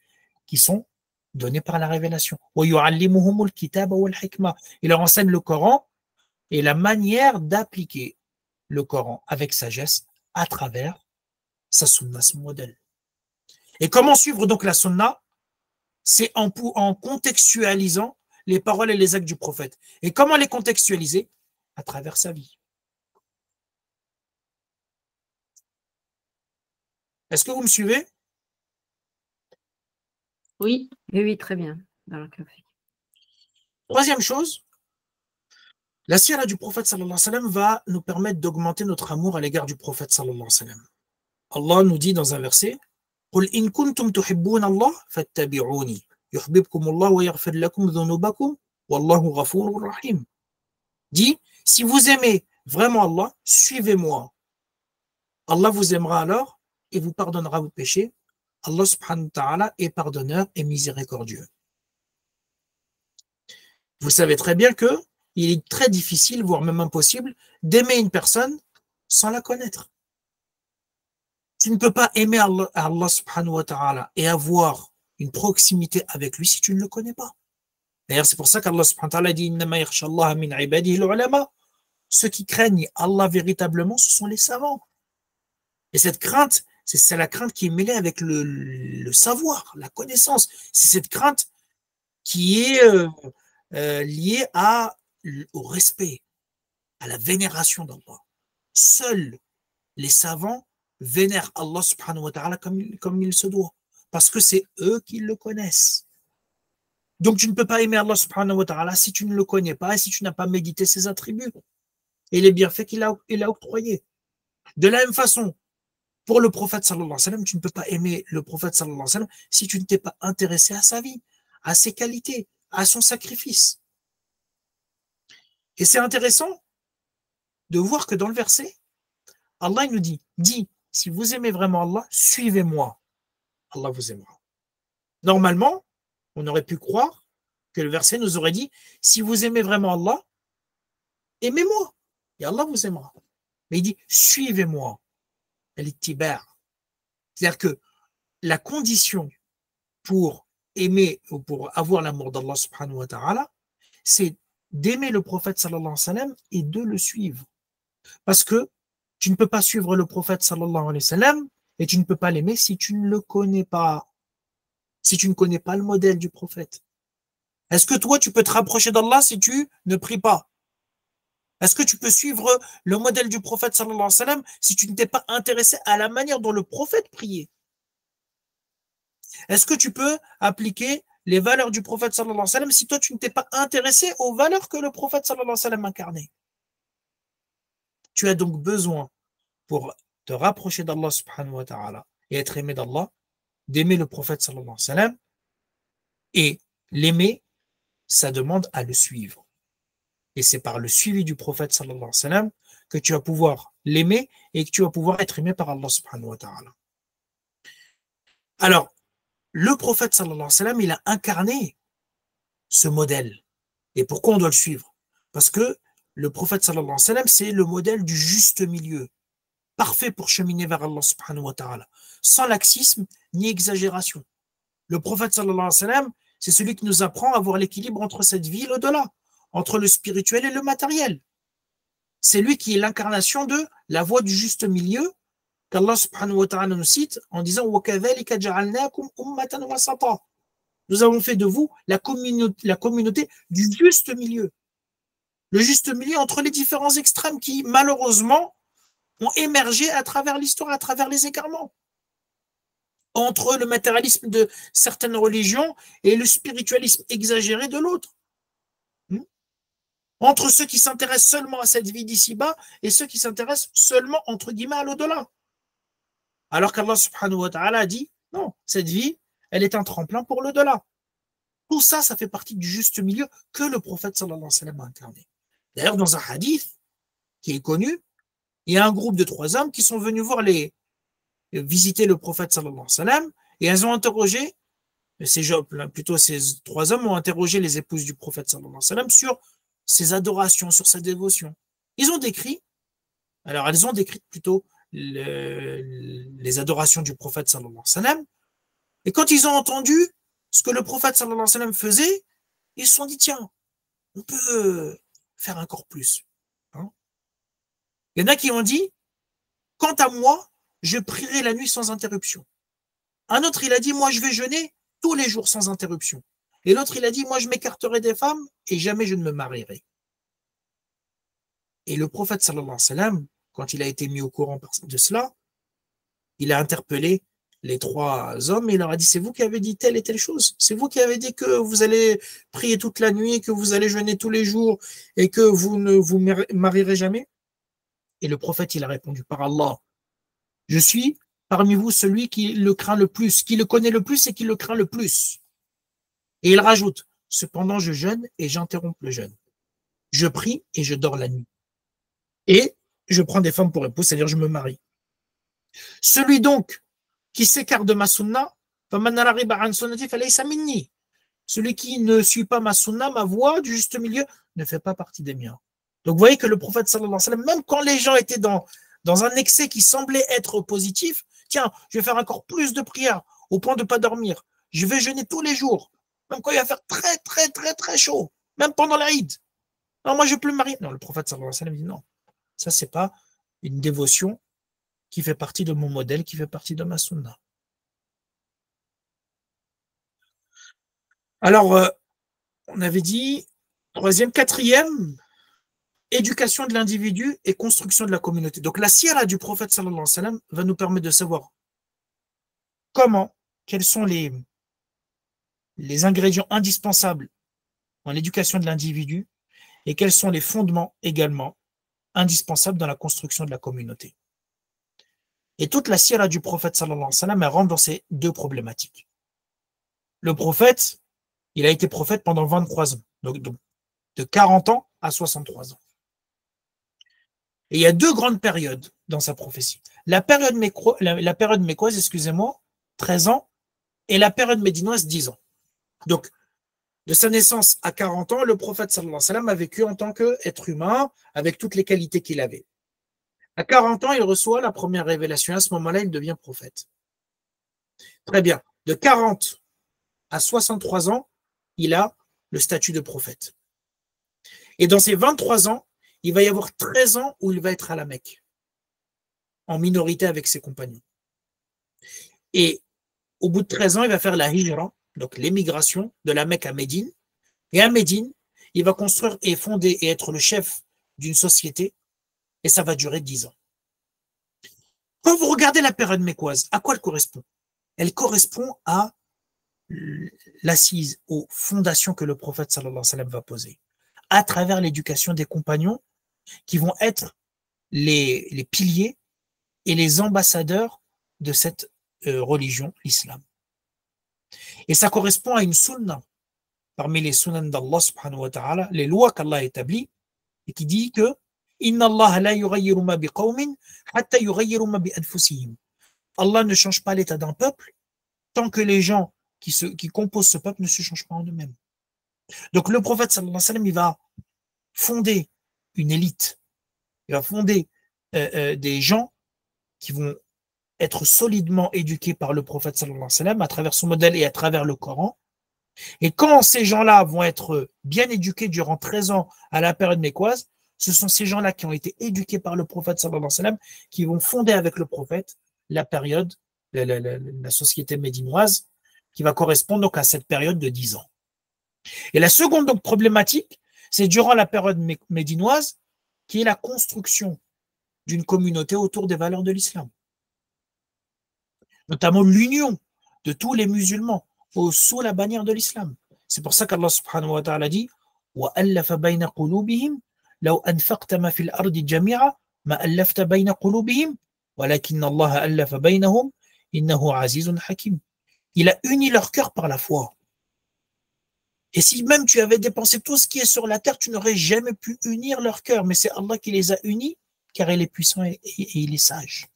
qui sont donnés par la révélation. Il leur enseigne le Coran et la manière d'appliquer le Coran avec sagesse à travers sa sunna, son modèle. Et comment suivre donc la sunna? C'est en contextualisant les paroles et les actes du prophète. Et comment les contextualiser? À travers sa vie. Est-ce que vous me suivez? Oui, oui, très bien. Troisième chose, la sira du prophète sallallahu alayhi wa sallam va nous permettre d'augmenter notre amour à l'égard du prophète sallallahu alayhi wa sallam. Allah nous dit dans un verset, قُلْ إِن كُنْتُمْ تُحِبُّونَ اللَّهَ فَاتَّبِعُونِي يُحْبِبْكُمُ اللَّهُ وَيَغْفِرْ لَكُمْ ذُنُوبَكُمْ وَاللَّهُ غَفُورٌ رَحِيمٌ. Dit, si vous aimez vraiment Allah, suivez-moi. Allah vous aimera alors et vous pardonnera vos péchés. Allah subhanahu wa ta'ala est pardonneur et miséricordieux. Vous savez très bien que il est très difficile, voire même impossible, d'aimer une personne sans la connaître. Tu ne peux pas aimer Allah subhanahu wa ta'ala et avoir une proximité avec lui si tu ne le connais pas. D'ailleurs, c'est pour ça qu'Allah subhanahu wa ta'ala dit Innama yakhsha Allah min ibadihi al-ulama. Ceux qui craignent Allah véritablement, ce sont les savants. Et cette crainte, c'est la crainte qui est mêlée avec le savoir, la connaissance. C'est cette crainte qui est liée au respect, à la vénération d'Allah. Seuls les savants vénèrent Allah subhanahu wa ta'ala comme il se doit, parce que c'est eux qui le connaissent. Donc tu ne peux pas aimer Allah subhanahu wa ta'ala si tu ne le connais pas et si tu n'as pas médité ses attributs et les bienfaits qu'il a octroyés. De la même façon, pour le prophète sallallahu alayhi wa sallam, tu ne peux pas aimer le prophète sallallahu alayhi wa sallam si tu ne t'es pas intéressé à sa vie, à ses qualités, à son sacrifice. Et c'est intéressant de voir que dans le verset, Allah il nous dit, si vous aimez vraiment Allah, suivez-moi. Allah vous aimera. Normalement, on aurait pu croire que le verset nous aurait dit, si vous aimez vraiment Allah, aimez-moi. Et Allah vous aimera. Mais il dit, suivez-moi. C'est-à-dire que la condition pour aimer ou pour avoir l'amour d'Allah subhanahu wa ta'ala, c'est d'aimer le prophète sallallahu alayhi wa sallam et de le suivre. Parce que tu ne peux pas suivre le prophète sallallahu alayhi wa sallam et tu ne peux pas l'aimer si tu ne le connais pas, si tu ne connais pas le modèle du prophète. Est-ce que toi, tu peux te rapprocher d'Allah si tu ne pries pas? Est-ce que tu peux suivre le modèle du prophète sallallahu alayhi wa sallam si tu ne t'es pas intéressé à la manière dont le prophète priait? Est-ce que tu peux appliquer les valeurs du prophète sallallahu alayhi wa sallam si toi, tu ne t'es pas intéressé aux valeurs que le prophète sallallahu alayhi wa sallam incarnait? Tu as donc besoin, pour te rapprocher d'Allah subhanahu wa ta'ala et être aimé d'Allah, d'aimer le prophète sallallahu alayhi wa sallam, et l'aimer, ça demande à le suivre. Et c'est par le suivi du prophète sallallahu alayhi wa sallam que tu vas pouvoir l'aimer et que tu vas pouvoir être aimé par Allah subhanahu wa ta'ala. Alors, le prophète sallallahu alayhi wa sallam, il a incarné ce modèle. Et pourquoi on doit le suivre? Parce que le prophète sallallahu alayhi wa sallam, c'est le modèle du juste milieu, parfait pour cheminer vers Allah subhanahu wa ta'ala, sans laxisme ni exagération. Le prophète sallallahu alayhi wa sallam, c'est celui qui nous apprend à avoir l'équilibre entre cette vie et l'au-delà, entre le spirituel et le matériel. C'est lui qui est l'incarnation de la voie du juste milieu qu'Allah subhanahu wa ta'ala nous cite en disant وَكَذَلِكَ جَعَلْنَاكُمْ أُمَّةً وَسَطًا. Nous avons fait de vous la communauté du juste milieu. Le juste milieu entre les différents extrêmes qui, malheureusement, ont émergé à travers l'histoire, à travers les égarements. Entre le matérialisme de certaines religions et le spiritualisme exagéré de l'autre. Entre ceux qui s'intéressent seulement à cette vie d'ici-bas et ceux qui s'intéressent seulement, entre guillemets, à l'au-delà. Alors qu'Allah subhanahu wa ta'ala a dit, non, cette vie, elle est un tremplin pour l'au-delà. Tout ça, ça fait partie du juste milieu que le prophète sallallahu alayhi wa sallam a incarné. D'ailleurs, dans un hadith qui est connu, il y a un groupe de 3 hommes qui sont venus visiter le prophète sallallahu alayhi wa sallam et elles ont interrogé, ces 3 hommes ont interrogé les épouses du prophète sallallahu alayhi wa sallam sur ses adorations, sur sa dévotion. Elles ont décrit plutôt les adorations du prophète sallallahu alayhi wa sallam. Et quand ils ont entendu ce que le prophète sallallahu alayhi wa sallam faisait, ils se sont dit, tiens, on peut faire encore plus. Hein? Il y en a qui ont dit, quant à moi, je prierai la nuit sans interruption. Un autre, il a dit, moi, je vais jeûner tous les jours sans interruption. Et l'autre, il a dit, moi, je m'écarterai des femmes et jamais je ne me marierai. Et le prophète, sallallahu alayhi wa sallam, quand il a été mis au courant de cela, il a interpellé les 3 hommes et il leur a dit, c'est vous qui avez dit telle et telle chose. C'est vous qui avez dit que vous allez prier toute la nuit, que vous allez jeûner tous les jours et que vous ne vous marierez jamais. Et le prophète, il a répondu, par Allah, je suis parmi vous celui qui le craint le plus, qui le connaît le plus et qui le craint le plus. Et il rajoute, cependant je jeûne et j'interromps le jeûne. Je prie et je dors la nuit. Et je prends des femmes pour épouse, c'est-à-dire je me marie. Celui donc qui s'écarte de ma sunna, celui qui ne suit pas ma sunna, ma voie du juste milieu, ne fait pas partie des miens. Donc vous voyez que le prophète sallallahu alayhi wa sallam, même quand les gens étaient dans un excès qui semblait être positif, tiens, je vais faire encore plus de prières au point de ne pas dormir. Je vais jeûner tous les jours, même quand il va faire très, très, très, très chaud, même pendant l'Aïd. Non, moi je ne peux plus me marier. Non, le prophète sallallahu alayhi wa sallam dit non. Ça, ce n'est pas une dévotion qui fait partie de mon modèle, qui fait partie de ma sunna. Alors, on avait dit, 3e, 4e, éducation de l'individu et construction de la communauté. Donc, la sira du prophète sallallahu alayhi wa sallam va nous permettre de savoir quels sont les ingrédients indispensables en l'éducation de l'individu et quels sont les fondements également indispensables dans la construction de la communauté. Et toute la sira du prophète sallallahu alayhi wa sallam, elle rentre dans ces 2 problématiques. Le prophète, il a été prophète pendant 23 ans, donc de 40 ans à 63 ans. Et il y a 2 grandes périodes dans sa prophétie. La période mécoise, excusez-moi, 13 ans, et la période médinoise, 10 ans. Donc, de sa naissance à 40 ans, le prophète sallallahu alayhi wa sallam a vécu en tant qu'être humain, avec toutes les qualités qu'il avait. À 40 ans, il reçoit la première révélation. À ce moment-là, il devient prophète. Très bien. De 40 à 63 ans, il a le statut de prophète. Et dans ces 23 ans, il va y avoir 13 ans où il va être à la Mecque, en minorité avec ses compagnons. Et au bout de 13 ans, il va faire la hijra, donc l'émigration de la Mecque à Médine. Et à Médine, il va construire et fonder et être le chef d'une société, et ça va durer 10 ans. Quand vous regardez la période mécoise, à quoi elle correspond? Elle correspond à l'assise, aux fondations que le prophète sallallahu alayhi wa sallam va poser, à travers l'éducation des compagnons qui vont être les piliers et les ambassadeurs de cette religion, l'islam. Et ça correspond à une sunna, parmi les sunnah d'Allah subhanahu wa ta'ala, les lois qu'Allah a établies, et qui dit que Inna Allah la yughayyiru ma biqawmin hatta yughayyiru ma bi anfusihim. Allah ne change pas l'état d'un peuple tant que les gens qui composent ce peuple ne se changent pas en eux-mêmes. Donc le prophète sallallahu alayhi wa sallam, il va fonder une élite, il va fonder des gens qui vont être solidement éduqués par le prophète sallallahu alayhi wa sallam à travers son modèle et à travers le Coran. Et quand ces gens-là vont être bien éduqués durant 13 ans à la période mécoise, ce sont ces gens-là qui ont été éduqués par le prophète sallallahu alayhi wa sallam qui vont fonder avec le prophète la période, la société médinoise, qui va correspondre donc à cette période de 10 ans. Et la seconde donc problématique, c'est durant la période médinoise, qui est la construction d'une communauté autour des valeurs de l'islam, notamment l'union de tous les musulmans sous la bannière de l'islam. C'est pour ça qu'Allah subhanahu wa ta'ala dit وَأَلَّفَ بَيْنَ قُلُوبِهِمْ لَوْ أَنفَقْتَ مَا فِي الْأَرْضِ جَمِيعًا مَا أَلَّفْتَ بَيْنَ قُلُوبِهِمْ وَلَكِنَّ اللَّهَ أَلَّفَ بَيْنَهُمْ إِنَّهُ عَزِيزٌ حَكِيمٌ. Il a uni leur cœur par la foi. Et si même tu avais dépensé tout ce qui est sur la terre, tu n'aurais jamais pu unir leur cœur. Mais c'est Allah qui les a unis, car il est puissant et il est sage.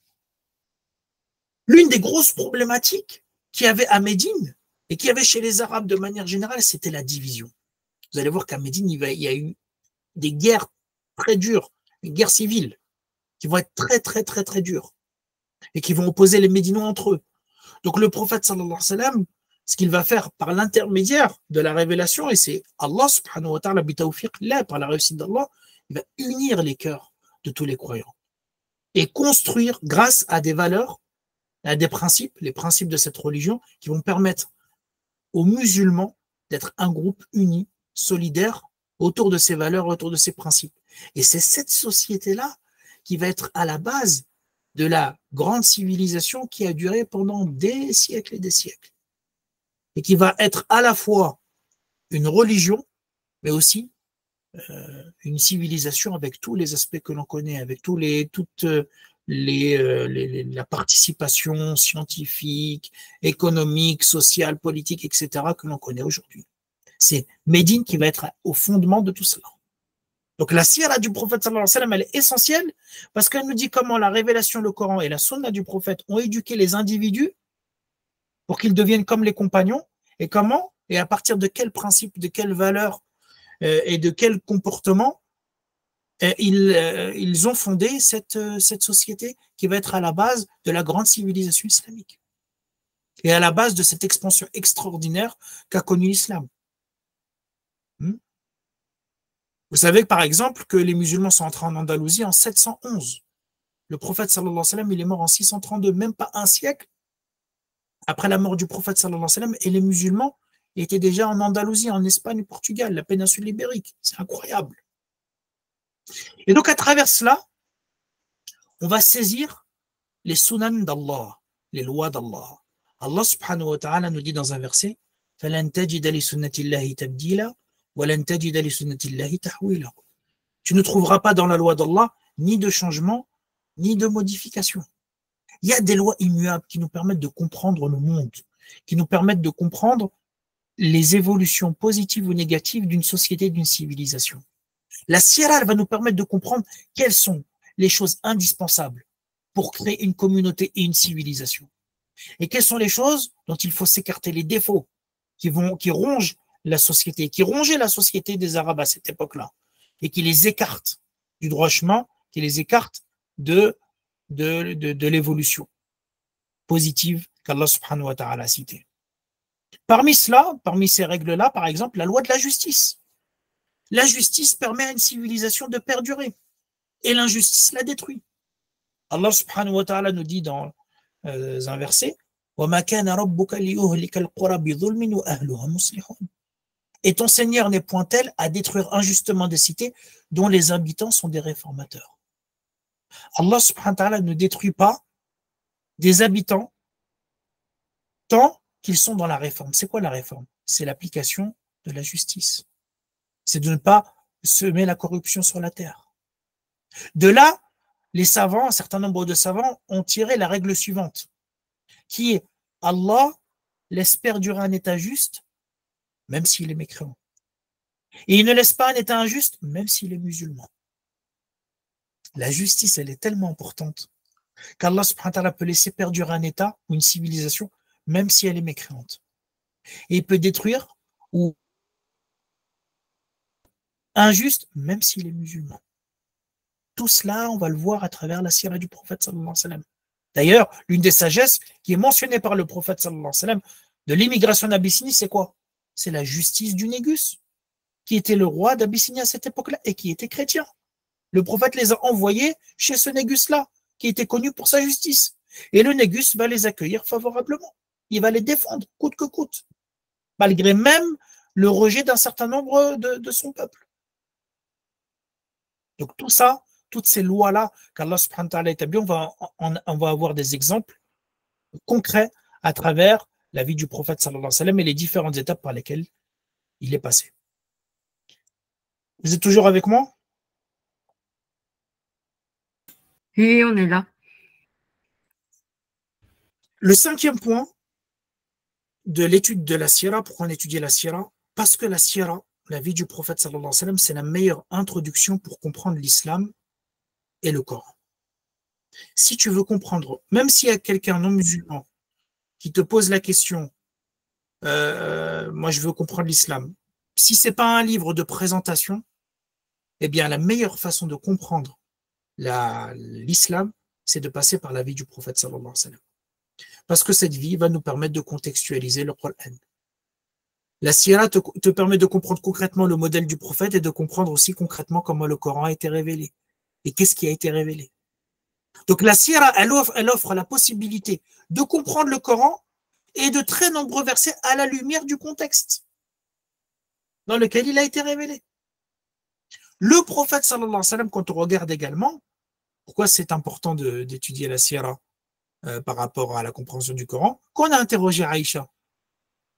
L'une des grosses problématiques qu'il y avait à Médine, et qu'il y avait chez les Arabes de manière générale, c'était la division. Vous allez voir qu'à Médine, il y a eu des guerres très dures, des guerres civiles, qui vont être très, très, très, très dures, et qui vont opposer les Médinois entre eux. Donc le prophète, sallallahu alayhi wa sallam, ce qu'il va faire par l'intermédiaire de la révélation, et c'est Allah subhanahu wa ta'ala, par la réussite d'Allah, il va unir les cœurs de tous les croyants, et construire, grâce à des valeurs, à des principes, les principes de cette religion, qui vont permettre aux musulmans d'être un groupe uni, solidaire, autour de ces valeurs, autour de ces principes. Et c'est cette société-là qui va être à la base de la grande civilisation qui a duré pendant des siècles et des siècles. Et qui va être à la fois une religion, mais aussi une civilisation avec tous les aspects que l'on connaît, avec toute la participation scientifique, économique, sociale, politique, etc. que l'on connaît aujourd'hui. C'est Médine qui va être au fondement de tout cela. Donc la sira du prophète sallallahu alayhi wa sallam, elle est essentielle parce qu'elle nous dit comment la révélation, le Coran et la sunna du prophète ont éduqué les individus pour qu'ils deviennent comme les compagnons, et comment, et à partir de quels principes, de quelles valeurs et de quel comportement ils ont fondé cette société qui va être à la base de la grande civilisation islamique et à la base de cette expansion extraordinaire qu'a connue l'islam. Vous savez par exemple que les musulmans sont entrés en Andalousie en 711. Le prophète sallallahu alayhi wa sallam, il est mort en 632, même pas un siècle après la mort du prophète sallallahu alayhi wa sallam, et les musulmans étaient déjà en Andalousie, en Espagne, au Portugal, la péninsule ibérique. C'est incroyable. Et donc à travers cela, on va saisir les sunan d'Allah, les lois d'Allah. Allah subhanahu wa ta'ala nous dit dans un verset فَلَن تَجِدَ لِسُنَّةِ اللَّهِ تَبْدِيلًا وَلَن تَجِدَ لِسُنَّةِ اللَّهِ تَحْوِيلًا. Tu ne trouveras pas dans la loi d'Allah ni de changement, ni de modification. Il y a des lois immuables qui nous permettent de comprendre le monde, qui nous permettent de comprendre les évolutions positives ou négatives d'une société, d'une civilisation. La sira, elle va nous permettre de comprendre quelles sont les choses indispensables pour créer une communauté et une civilisation. Et quelles sont les choses dont il faut s'écarter, les défauts qui rongent la société, qui rongeaient la société des Arabes à cette époque-là, et qui les écartent du droit chemin, qui les écartent de l'évolution positive qu'Allah subhanahu wa ta'ala a citée. Parmi cela, parmi ces règles-là, par exemple, la loi de la justice. La justice permet à une civilisation de perdurer et l'injustice la détruit. Allah subhanahu wa ta'ala nous dit dans un verset وَمَا كَانَ رَبُّكَ لِيُهْلِكَ الْقُرَى بِظُلْمٍ وَأَهْلُهَا مُصْلِحُونَ. Et ton Seigneur n'est point tel à détruire injustement des cités dont les habitants sont des réformateurs. Allah subhanahu wa ta'ala ne détruit pas des habitants tant qu'ils sont dans la réforme. C'est quoi la réforme? C'est l'application de la justice. C'est de ne pas semer la corruption sur la terre. De là, les savants, un certain nombre de savants, ont tiré la règle suivante, qui est Allah laisse perdurer un état juste, même s'il est mécréant. Et il ne laisse pas un état injuste, même s'il est musulman. La justice, elle est tellement importante qu'Allah subhanahu wa ta'ala peut laisser perdurer un état ou une civilisation, même si elle est mécréante. Et il peut détruire ou injuste, même s'il est musulman. Tout cela, on va le voir à travers la sira du prophète sallallahu alayhi wa sallam. D'ailleurs, l'une des sagesses qui est mentionnée par le prophète sallallahu alayhi wa sallam de l'immigration d'Abyssinie, c'est quoi? C'est la justice du Négus, qui était le roi d'Abyssinie à cette époque-là et qui était chrétien. Le prophète les a envoyés chez ce Négus-là, qui était connu pour sa justice. Et le Négus va les accueillir favorablement. Il va les défendre, coûte que coûte, malgré même le rejet d'un certain nombre de son peuple. Donc tout ça, toutes ces lois-là qu'Allah subhanahu wa ta'ala a établies, on va avoir des exemples concrets à travers la vie du prophète sallallahu alayhi wa sallam et les différentes étapes par lesquelles il est passé. Vous êtes toujours avec moi? Oui, on est là. Le 5e point de l'étude de la sira, pourquoi on étudie la sira? Parce que la sira, la vie du prophète sallallahu alayhi wa sallam, c'est la meilleure introduction pour comprendre l'islam et le Coran. Si tu veux comprendre, même s'il y a quelqu'un non musulman qui te pose la question, moi je veux comprendre l'islam, si c'est pas un livre de présentation, eh bien la meilleure façon de comprendre l'islam, c'est de passer par la vie du prophète sallallahu alayhi wa sallam. Parce que cette vie va nous permettre de contextualiser le Coran. La sira te permet de comprendre concrètement le modèle du prophète et de comprendre aussi concrètement comment le Coran a été révélé et qu'est-ce qui a été révélé. Donc la sira, elle offre la possibilité de comprendre le Coran et de très nombreux versets à la lumière du contexte dans lequel il a été révélé. Le prophète sallallahu alayhi wa sallam, quand on regarde également, pourquoi c'est important d'étudier la sira par rapport à la compréhension du Coran, quand on a interrogé Aïcha,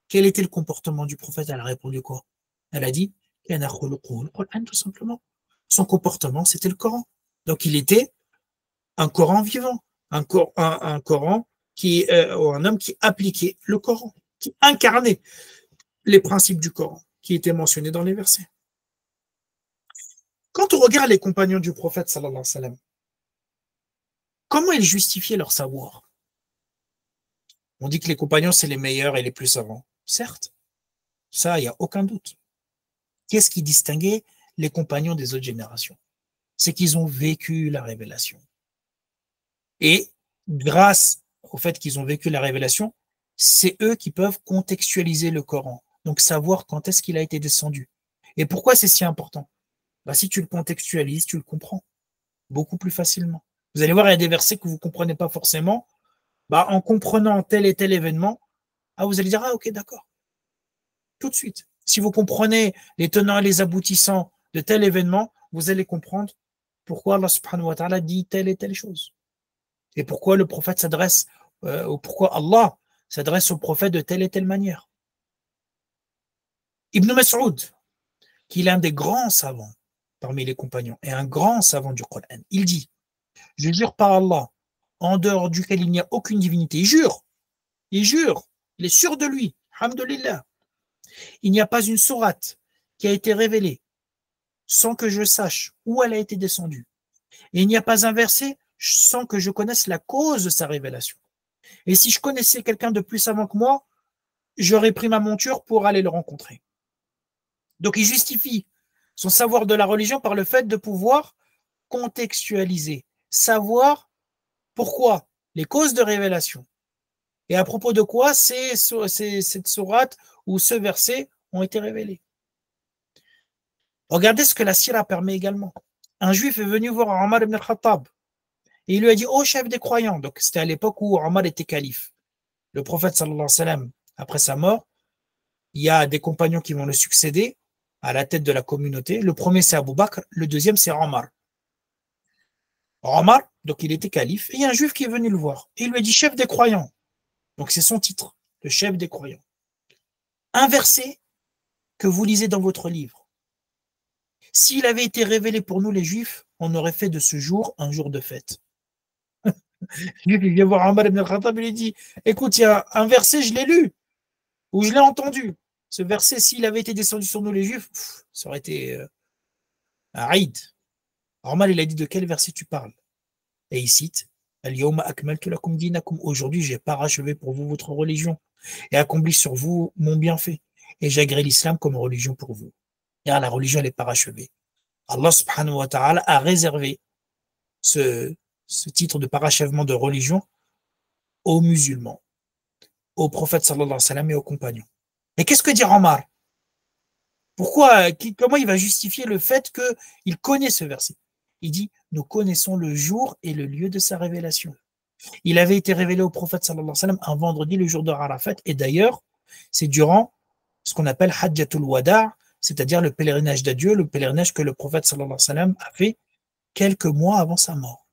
quel était le comportement du prophète, elle a répondu quoi? Elle a dit, le Coran, tout simplement. Son comportement, c'était le Coran. Donc il était un Coran vivant, un Coran qui, ou un homme qui appliquait le Coran, qui incarnait les principes du Coran, qui étaient mentionnés dans les versets. Quand on regarde les compagnons du prophète, sallallahu alayhi wa sallam, comment ils justifiaient leur savoir? On dit que les compagnons, c'est les meilleurs et les plus savants. Certes, ça, il n'y a aucun doute. Qu'est-ce qui distinguait les compagnons des autres générations? C'est qu'ils ont vécu la révélation. Et grâce au fait qu'ils ont vécu la révélation, c'est eux qui peuvent contextualiser le Coran. Donc savoir quand est-ce qu'il a été descendu. Et pourquoi c'est si important? Si tu le contextualises, tu le comprends beaucoup plus facilement. Vous allez voir, il y a des versets que vous ne comprenez pas forcément. En comprenant tel et tel événement, vous allez dire, ok, d'accord. Tout de suite. Si vous comprenez les tenants et les aboutissants de tel événement, vous allez comprendre pourquoi Allah subhanahu wa ta'ala dit telle et telle chose. Et pourquoi le prophète s'adresse, ou pourquoi Allah s'adresse au prophète de telle et telle manière. Ibn Mas'ud, qui est l'un des grands savants parmi les compagnons et un grand savant du Coran, il dit, je jure par Allah, en dehors duquel il n'y a aucune divinité. Il jure, il est sûr de lui, alhamdulillah. Il n'y a pas une sourate qui a été révélée sans que je sache où elle a été descendue. Et il n'y a pas un verset sans que je connaisse la cause de sa révélation. Et si je connaissais quelqu'un de plus savant que moi, j'aurais pris ma monture pour aller le rencontrer. Donc il justifie son savoir de la religion par le fait de pouvoir contextualiser, savoir pourquoi les causes de révélation Et à propos de quoi cette sourate ou ce verset ont été révélés. Regardez ce que la sira permet également. Un juif est venu voir Omar ibn al-Khattab et il lui a dit, ô chef des croyants, donc c'était à l'époque où Omar était calife. Le prophète sallallahu alayhi wa sallam, après sa mort, il y a des compagnons qui vont le succéder à la tête de la communauté. Le premier c'est Abu Bakr, le deuxième c'est Omar. Omar, donc il était calife, et il y a un juif qui est venu le voir. Et il lui a dit, chef des croyants. Donc c'est son titre, le chef des croyants. Un verset que vous lisez dans votre livre. S'il avait été révélé pour nous les juifs, on aurait fait de ce jour un jour de fête. Il vient voir Omar ibn al-Khattab et lui dit, écoute, il y a un verset, je l'ai lu, ou je l'ai entendu. Ce verset, s'il avait été descendu sur nous les juifs, ça aurait été un Aïd. Omar, il a dit, de quel verset tu parles? Et il cite, aujourd'hui, j'ai parachevé pour vous votre religion et accompli sur vous mon bienfait. Et j'ai agréé l'islam comme religion pour vous. Et la religion, elle est parachevée. Allah subhanahu wa ta'ala a réservé ce titre de parachèvement de religion aux musulmans, aux prophètes sallallahu alayhi wa sallam et aux compagnons. Et qu'est-ce que dit Omar? Comment il va justifier le fait qu'il connaît ce verset? Il dit, nous connaissons le jour et le lieu de sa révélation. Il avait été révélé au prophète sallallahu alayhi wa sallam un vendredi, le jour de Arafat, et d'ailleurs, c'est durant ce qu'on appelle Hajjatul Wada', c'est-à-dire le pèlerinage d'adieu, le pèlerinage que le prophète sallallahu alayhi wa sallam a fait quelques mois avant sa mort.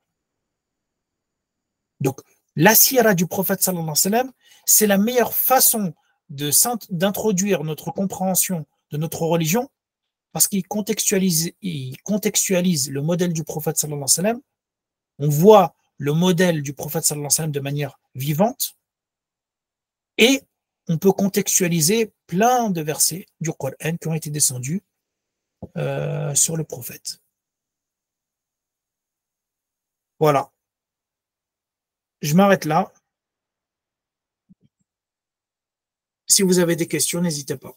Donc, la sira du prophète sallallahu alayhi wa sallam, c'est la meilleure façon d'introduire notre compréhension de notre religion, parce qu'il contextualise le modèle du prophète sallallahu alayhi wa sallam. On voit le modèle du prophète sallallahu alayhi wa sallam de manière vivante, et on peut contextualiser plein de versets du Coran qui ont été descendus sur le prophète. Voilà. Je m'arrête là. Si vous avez des questions, n'hésitez pas.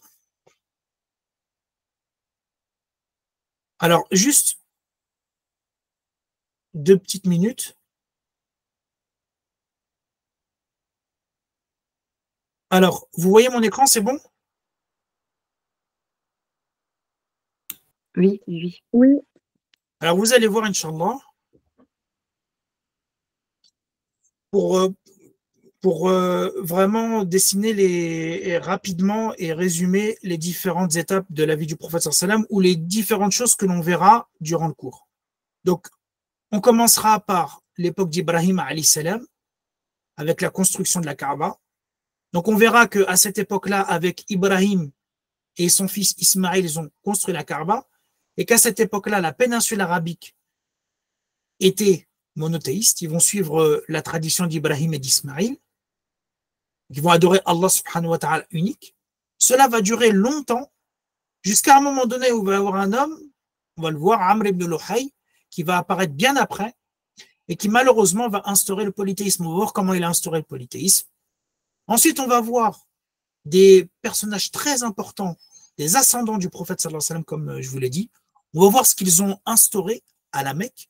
Alors, juste 2 petites minutes. Alors, vous voyez mon écran, c'est bon? Oui, oui. Oui. Alors, vous allez voir, Inch'Allah, pour vraiment dessiner rapidement et résumer les différentes étapes de la vie du prophète sallallahu alayhi wa sallam ou les différentes choses que l'on verra durant le cours. Donc, on commencera par l'époque d'Ibrahim alayhi salam, avec la construction de la Kaaba. Donc, on verra qu'à cette époque-là, avec Ibrahim et son fils Ismaël, ils ont construit la Kaaba, et qu'à cette époque-là, la péninsule arabique était monothéiste. Ils vont suivre la tradition d'Ibrahim et d'Ismaël. Ils vont adorer Allah subhanahu wa ta'ala unique. Cela va durer longtemps, jusqu'à un moment donné où il va y avoir un homme, on va le voir, Amr ibn Luhay, qui va apparaître bien après, et qui malheureusement va instaurer le polythéisme. On va voir comment il a instauré le polythéisme. Ensuite, on va voir des personnages très importants, des ascendants du prophète sallallahu alayhi wa sallam, comme je vous l'ai dit. On va voir ce qu'ils ont instauré à la Mecque,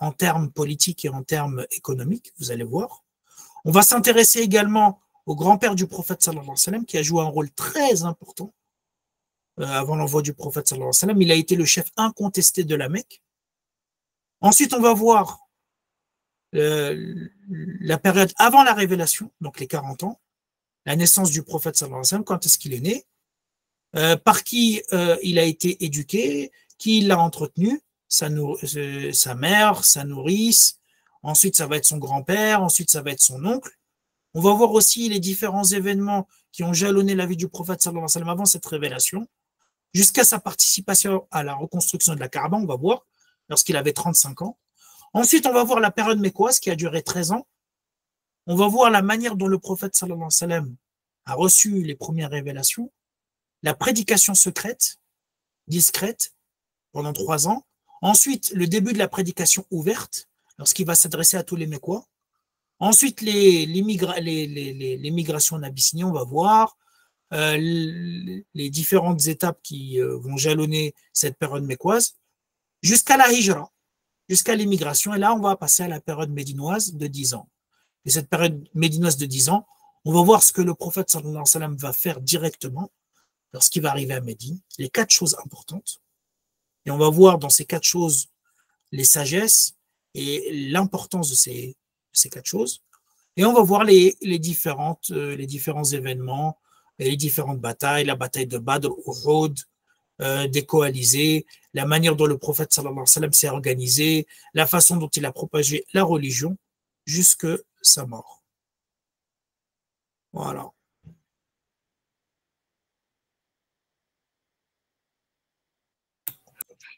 en termes politiques et en termes économiques, vous allez voir. On va s'intéresser également au grand-père du prophète sallallahu alayhi wa sallam, qui a joué un rôle très important avant l'envoi du prophète sallallahu alayhi wa sallam. Il a été le chef incontesté de la Mecque. Ensuite, on va voir la période avant la révélation, donc les 40 ans, la naissance du prophète sallallahu alayhi wa sallam, quand est-ce qu'il est né, par qui il a été éduqué, qui l'a entretenu, sa mère, sa nourrice, ensuite ça va être son grand-père, ensuite ça va être son oncle. On va voir aussi les différents événements qui ont jalonné la vie du prophète sallallahu alayhi wa sallam avant cette révélation, jusqu'à sa participation à la reconstruction de la Kaaba, on va voir, lorsqu'il avait 35 ans. Ensuite, on va voir la période mécoise qui a duré 13 ans. On va voir la manière dont le prophète sallallahu alayhi wa sallam a reçu les premières révélations, la prédication secrète, discrète, pendant 3 ans. Ensuite, le début de la prédication ouverte, lorsqu'il va s'adresser à tous les Mécois. Ensuite, les migrations en Abyssinie, on va voir les différentes étapes qui vont jalonner cette période mécoise, jusqu'à la hijra, jusqu'à l'immigration. Et là, on va passer à la période médinoise de 10 ans. et cette période médinoise de 10 ans, on va voir ce que le prophète sallallahu alayhi wa sallam va faire directement lorsqu'il va arriver à Médine, les 4 choses importantes. Et on va voir dans ces 4 choses les sagesses et l'importance de ces 4 choses. Et on va voir les différents événements, les différentes batailles, la bataille de Badr, Uhud, des coalisés, la manière dont le prophète sallallahu alayhi wa sallam s'est organisé, la façon dont il a propagé la religion jusque sa mort. Voilà.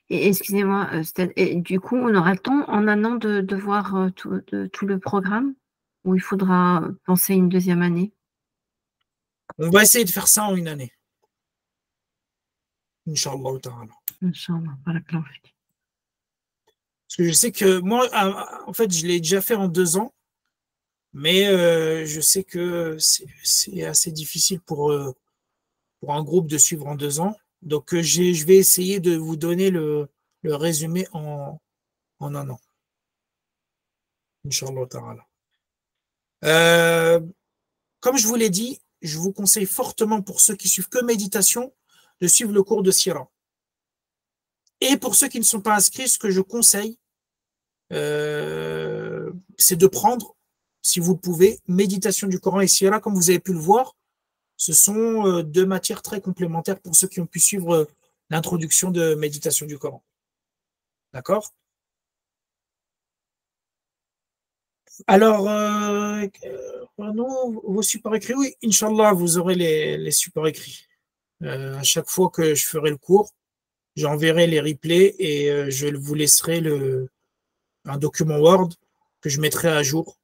Et excusez-moi, et du coup, on aura le temps en un an de voir tout le programme ou il faudra penser une deuxième année? On va essayer de faire ça en une année. Inch'Allah ta'ala. Inch'Allah, barakallahu fik. Parce que je sais que moi, en fait, je l'ai déjà fait en 2 ans, mais je sais que c'est assez difficile pour un groupe de suivre en 2 ans. Donc, je vais essayer de vous donner le résumé en un an. Inch'Allah ta'ala. Comme je vous l'ai dit, je vous conseille fortement pour ceux qui suivent que méditation de suivre le cours de Sira. Et pour ceux qui ne sont pas inscrits, ce que je conseille, c'est de prendre, si vous le pouvez, méditation du Coran et Sira, comme vous avez pu le voir. Ce sont 2 matières très complémentaires pour ceux qui ont pu suivre l'introduction de méditation du Coran. D'accord? Alors, non, vos supports écrits, oui, Inch'Allah, vous aurez les supports écrits. À chaque fois que je ferai le cours, j'enverrai les replays et je vous laisserai un document Word que je mettrai à jour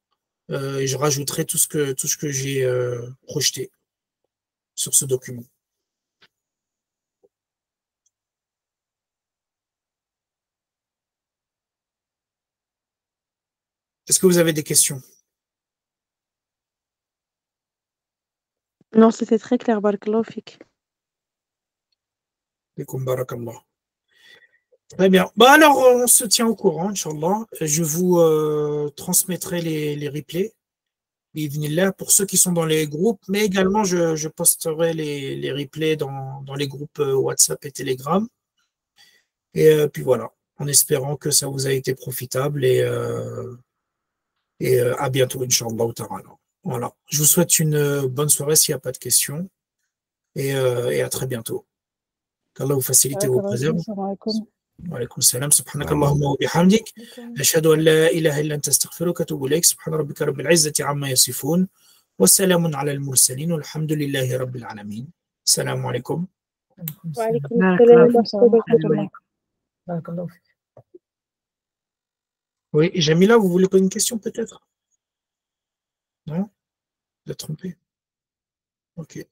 et je rajouterai tout ce que j'ai projeté sur ce document. Est-ce que vous avez des questions? Non, c'était très clair, barakallahu fik. Barakallah. Très bien. Bah alors, on se tient au courant, Inch'Allah. Je vous transmettrai les replays, là pour ceux qui sont dans les groupes, mais également je posterai les replays dans les groupes WhatsApp et Telegram. Et puis voilà, en espérant que ça vous a été profitable et à bientôt, Inch'Allah ta'ala. Voilà. Je vous souhaite une bonne soirée s'il n'y a pas de questions et à très bientôt. Qu'Allah vous facilite vos préserves. وعليكم السلام سبحانك اللهم وبحمدك أشهد أن لا إله إلا أنت أستغفرك وأتوب إليك سبحان ربك رب العزة عما يصفون والسلام على المرسلين والحمد لله رب العالمين السلام عليكم وعليكم Barakallahu السلام ورحمة الله fik. وبركاته. بارك الله فيك. Oui, Jamila, vous voulez poser une question peut-être? Non? Vous êtes trompé? Ok.